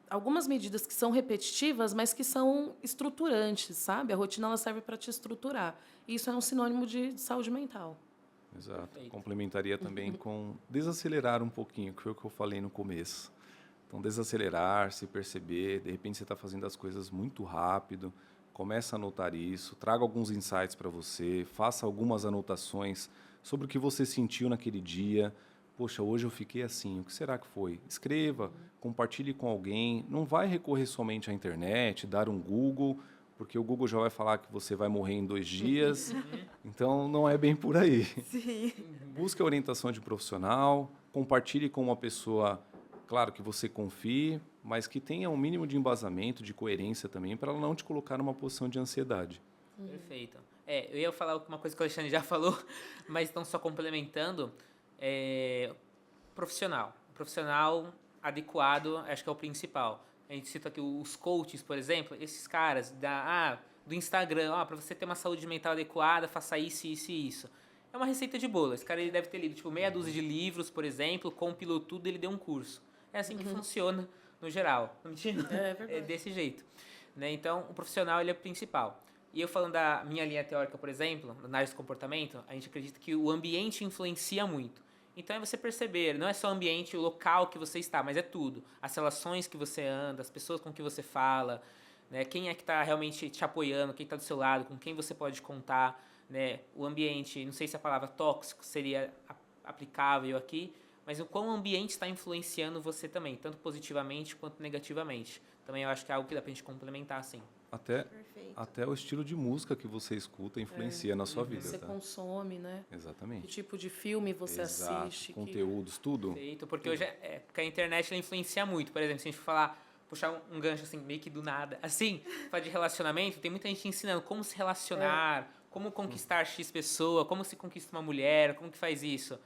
algumas medidas que são repetitivas, mas que são estruturantes, sabe? A rotina ela serve para te estruturar. E isso é um sinônimo de saúde mental. Exato. Perfeito. Complementaria também com desacelerar um pouquinho, que foi o que eu falei no começo. Então, desacelerar, se perceber, de repente você está fazendo as coisas muito rápido, começa a anotar isso, traga alguns insights para você, faça algumas anotações sobre o que você sentiu naquele dia. Poxa, hoje eu fiquei assim, o que será que foi? Escreva, compartilhe com alguém, não vai recorrer somente à internet, dar um Google, porque o Google já vai falar que você vai morrer em 2 dias, então não é bem por aí. Sim. Busque a orientação de profissional, compartilhe com uma pessoa, claro, que você confie, mas que tenha um mínimo de embasamento, de coerência também, para ela não te colocar numa posição de ansiedade. Perfeito. Eu ia falar uma coisa que o Alexandre já falou, mas estão só complementando. Profissional. Profissional adequado, acho que é o principal. A gente cita aqui os coaches, por exemplo, esses caras do Instagram, para você ter uma saúde mental adequada, faça isso, isso e isso. É uma receita de bolo. Esse cara ele deve ter lido meia dúzia de livros, por exemplo, compilou tudo, ele deu um curso. É assim que funciona no geral. Não mentira? É verdade. É desse jeito. Né? Então, o profissional ele é o principal. E eu falando da minha linha teórica, por exemplo, na análise do comportamento, a gente acredita que o ambiente influencia muito. Então é você perceber, não é só o ambiente, o local que você está, mas é tudo. As relações que você anda, as pessoas com que você fala, né? Quem é que está realmente te apoiando, quem está do seu lado, com quem você pode contar, né? O ambiente, não sei se a palavra tóxico seria aplicável aqui, mas o quão o ambiente está influenciando você também, tanto positivamente quanto negativamente. Também eu acho que é algo que dá pra gente complementar, assim. Até o estilo de música que você escuta influencia na sua vida. Você tá? consome, né? Exatamente. Que tipo de filme você Exato. assiste. Conteúdos, tudo. Perfeito, porque hoje porque a internet ela influencia muito. Por exemplo, se a gente falar, puxar um gancho assim, meio que do nada, assim, falar de relacionamento, tem muita gente ensinando como se relacionar, como conquistar X pessoa, como se conquista uma mulher, como que faz isso.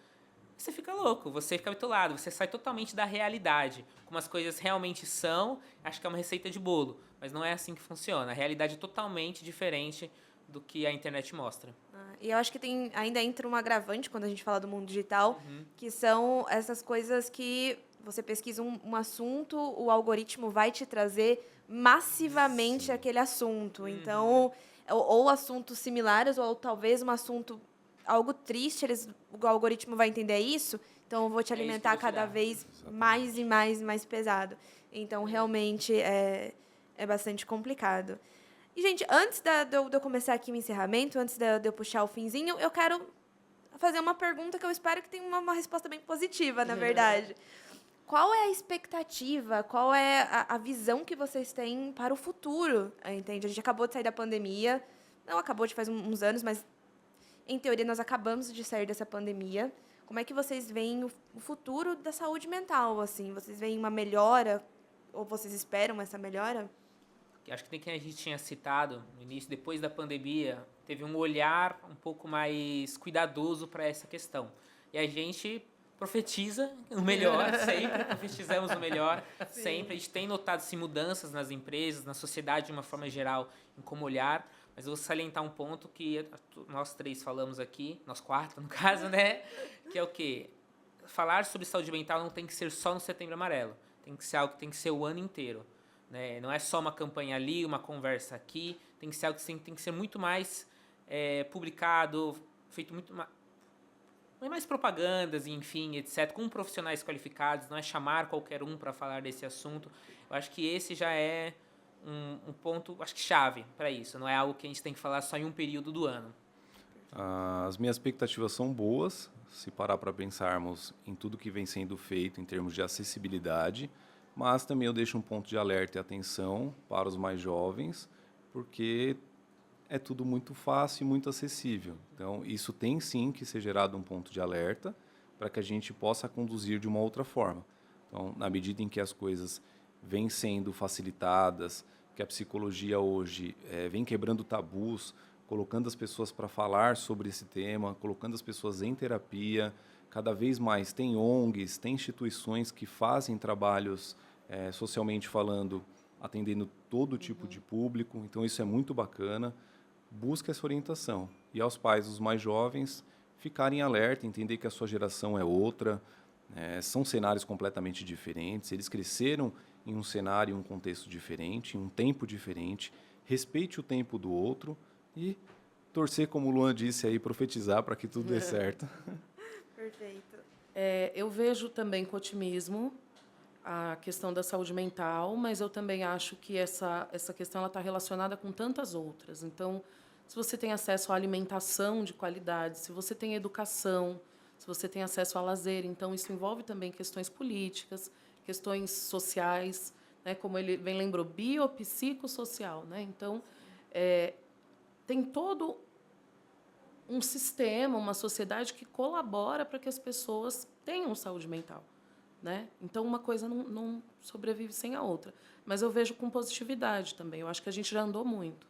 Você fica louco, você fica bitolado, você sai totalmente da realidade. Como as coisas realmente são, acho que é uma receita de bolo, mas não é assim que funciona. A realidade é totalmente diferente do que a internet mostra. E eu acho que ainda entra um agravante quando a gente fala do mundo digital, que são essas coisas que você pesquisa um assunto, o algoritmo vai te trazer massivamente aquele assunto. Então, ou assuntos similares, ou talvez um assunto, algo triste, o algoritmo vai entender isso, então eu vou te É isso que eu alimentar vou te cada dar. vez Exatamente. mais e mais e mais pesado. Então, realmente, é bastante complicado. E, gente, antes de eu começar aqui o encerramento, antes de eu puxar o finzinho, eu quero fazer uma pergunta que eu espero que tenha uma resposta bem positiva, na verdade. Qual é a expectativa, qual é a visão que vocês têm para o futuro? Entende? A gente acabou de sair da pandemia, não acabou de faz uns anos, mas, em teoria, nós acabamos de sair dessa pandemia. Como é que vocês veem o futuro da saúde mental, assim? Vocês veem uma melhora, ou vocês esperam essa melhora? Acho que a gente tinha citado no início, depois da pandemia, teve um olhar um pouco mais cuidadoso para essa questão. E a gente profetiza o melhor sempre, profetizamos o melhor sempre. A gente tem notado sim, mudanças nas empresas, na sociedade de uma forma geral, em como olhar. Mas eu vou salientar um ponto que nós três falamos aqui, nós quatro no caso, né? Que é o quê? Falar sobre saúde mental não tem que ser só no Setembro Amarelo. Tem que ser algo que tem que ser o ano inteiro. Né? Não é só uma campanha ali, uma conversa aqui. Tem que ser algo que tem que ser muito mais publicado, feito muito mais propagandas, enfim, etc., com profissionais qualificados. Não é chamar qualquer um para falar desse assunto. Eu acho que esse já é um ponto, acho que chave para isso. Não é algo que a gente tem que falar só em um período do ano. As minhas expectativas são boas, se parar para pensarmos em tudo que vem sendo feito em termos de acessibilidade, mas também eu deixo um ponto de alerta e atenção para os mais jovens, porque é tudo muito fácil e muito acessível. Então, isso tem sim que ser gerado um ponto de alerta para que a gente possa conduzir de uma outra forma. Então, na medida em que as coisas vêm sendo facilitadas, que a psicologia hoje vem quebrando tabus, colocando as pessoas para falar sobre esse tema, colocando as pessoas em terapia. Cada vez mais tem ONGs, tem instituições que fazem trabalhos, socialmente falando, atendendo todo tipo de público. Então, isso é muito bacana. Busque essa orientação. E aos pais, os mais jovens, ficarem alerta, entender que a sua geração é outra, são cenários completamente diferentes, eles cresceram em um cenário, em um contexto diferente, em um tempo diferente. Respeite o tempo do outro e torcer, como o Luan disse aí, profetizar para que tudo dê certo. Perfeito. Eu vejo também com otimismo a questão da saúde mental, mas eu também acho que essa questão está relacionada com tantas outras. Então, se você tem acesso à alimentação de qualidade, se você tem educação, se você tem acesso a lazer, então isso envolve também questões políticas, questões sociais, né, como ele bem lembrou, biopsicossocial, né? Então, tem todo um sistema, uma sociedade que colabora para que as pessoas tenham saúde mental, né? Então, uma coisa não sobrevive sem a outra. Mas eu vejo com positividade também. Eu acho que a gente já andou muito.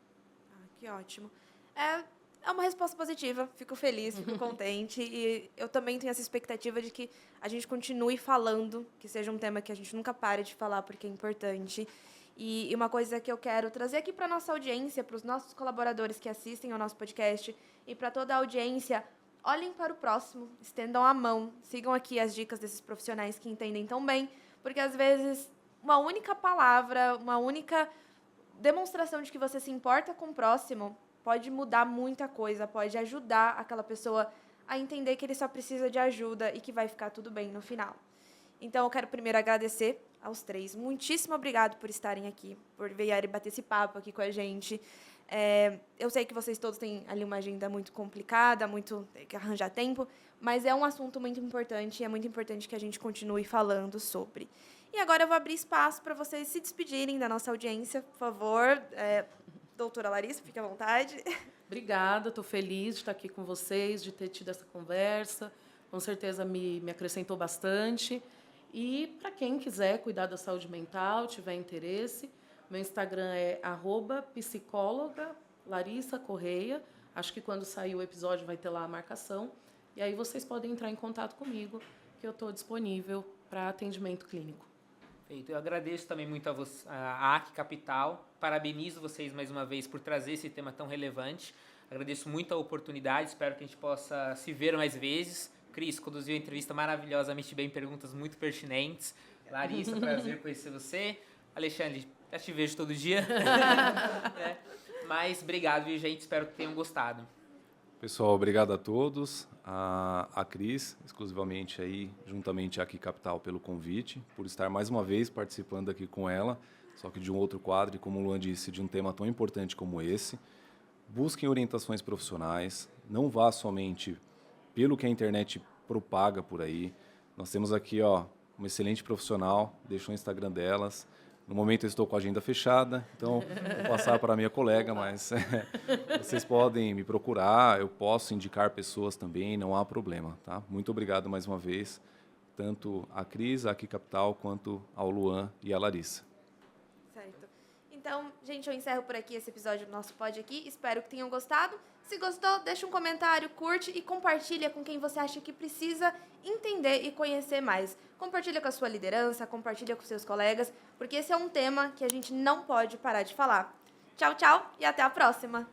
Que ótimo. É uma resposta positiva, fico feliz, fico contente. E eu também tenho essa expectativa de que a gente continue falando, que seja um tema que a gente nunca pare de falar, porque é importante. E uma coisa que eu quero trazer aqui para a nossa audiência, para os nossos colaboradores que assistem ao nosso podcast e para toda a audiência, olhem para o próximo, estendam a mão, sigam aqui as dicas desses profissionais que entendem tão bem, porque às vezes uma única palavra, uma única demonstração de que você se importa com o próximo pode mudar muita coisa, pode ajudar aquela pessoa a entender que ele só precisa de ajuda e que vai ficar tudo bem no final. Então, eu quero primeiro agradecer aos três. Muitíssimo obrigado por estarem aqui, por virem bater esse papo aqui com a gente. Eu sei que vocês todos têm ali uma agenda muito complicada, tem que arranjar tempo, mas é um assunto muito importante e é muito importante que a gente continue falando sobre. E agora eu vou abrir espaço para vocês se despedirem da nossa audiência, por favor. Doutora Larissa, fique à vontade. Obrigada, estou feliz de estar aqui com vocês, de ter tido essa conversa. Com certeza me acrescentou bastante. E para quem quiser cuidar da saúde mental, tiver interesse, meu Instagram é @psicóloga Larissa Correia. Acho que quando sair o episódio vai ter lá a marcação. E aí vocês podem entrar em contato comigo, que eu estou disponível para atendimento clínico. Feito. Eu agradeço também muito a AC Capital. Parabenizo vocês mais uma vez por trazer esse tema tão relevante. Agradeço muito a oportunidade. Espero que a gente possa se ver mais vezes, Cris conduziu a entrevista maravilhosamente bem, perguntas muito pertinentes. Larissa, prazer conhecer você. Alexandre, já te vejo todo dia. É, mas obrigado, viu, gente? Espero que tenham gostado. Pessoal, obrigado a todos. A Cris, exclusivamente aí, juntamente aqui Capital, pelo convite, por estar mais uma vez participando aqui com ela, só que de um outro quadro, e como o Luan disse, de um tema tão importante como esse. Busquem orientações profissionais, não vá somente pelo que a internet propaga por aí. Nós temos aqui, ó, uma excelente profissional, deixou o Instagram delas. No momento eu estou com a agenda fechada, então vou passar para a minha colega, mas vocês podem me procurar, eu posso indicar pessoas também, não há problema, tá? Muito obrigado mais uma vez, tanto a Cris, a Aqui Capital, quanto ao Luan e a Larissa. Certo. Então, gente, eu encerro por aqui esse episódio do nosso pod aqui. Espero que tenham gostado. Se gostou, deixa um comentário, curte e compartilha com quem você acha que precisa entender e conhecer mais. Compartilha com a sua liderança, compartilha com seus colegas, porque esse é um tema que a gente não pode parar de falar. Tchau, tchau e até a próxima!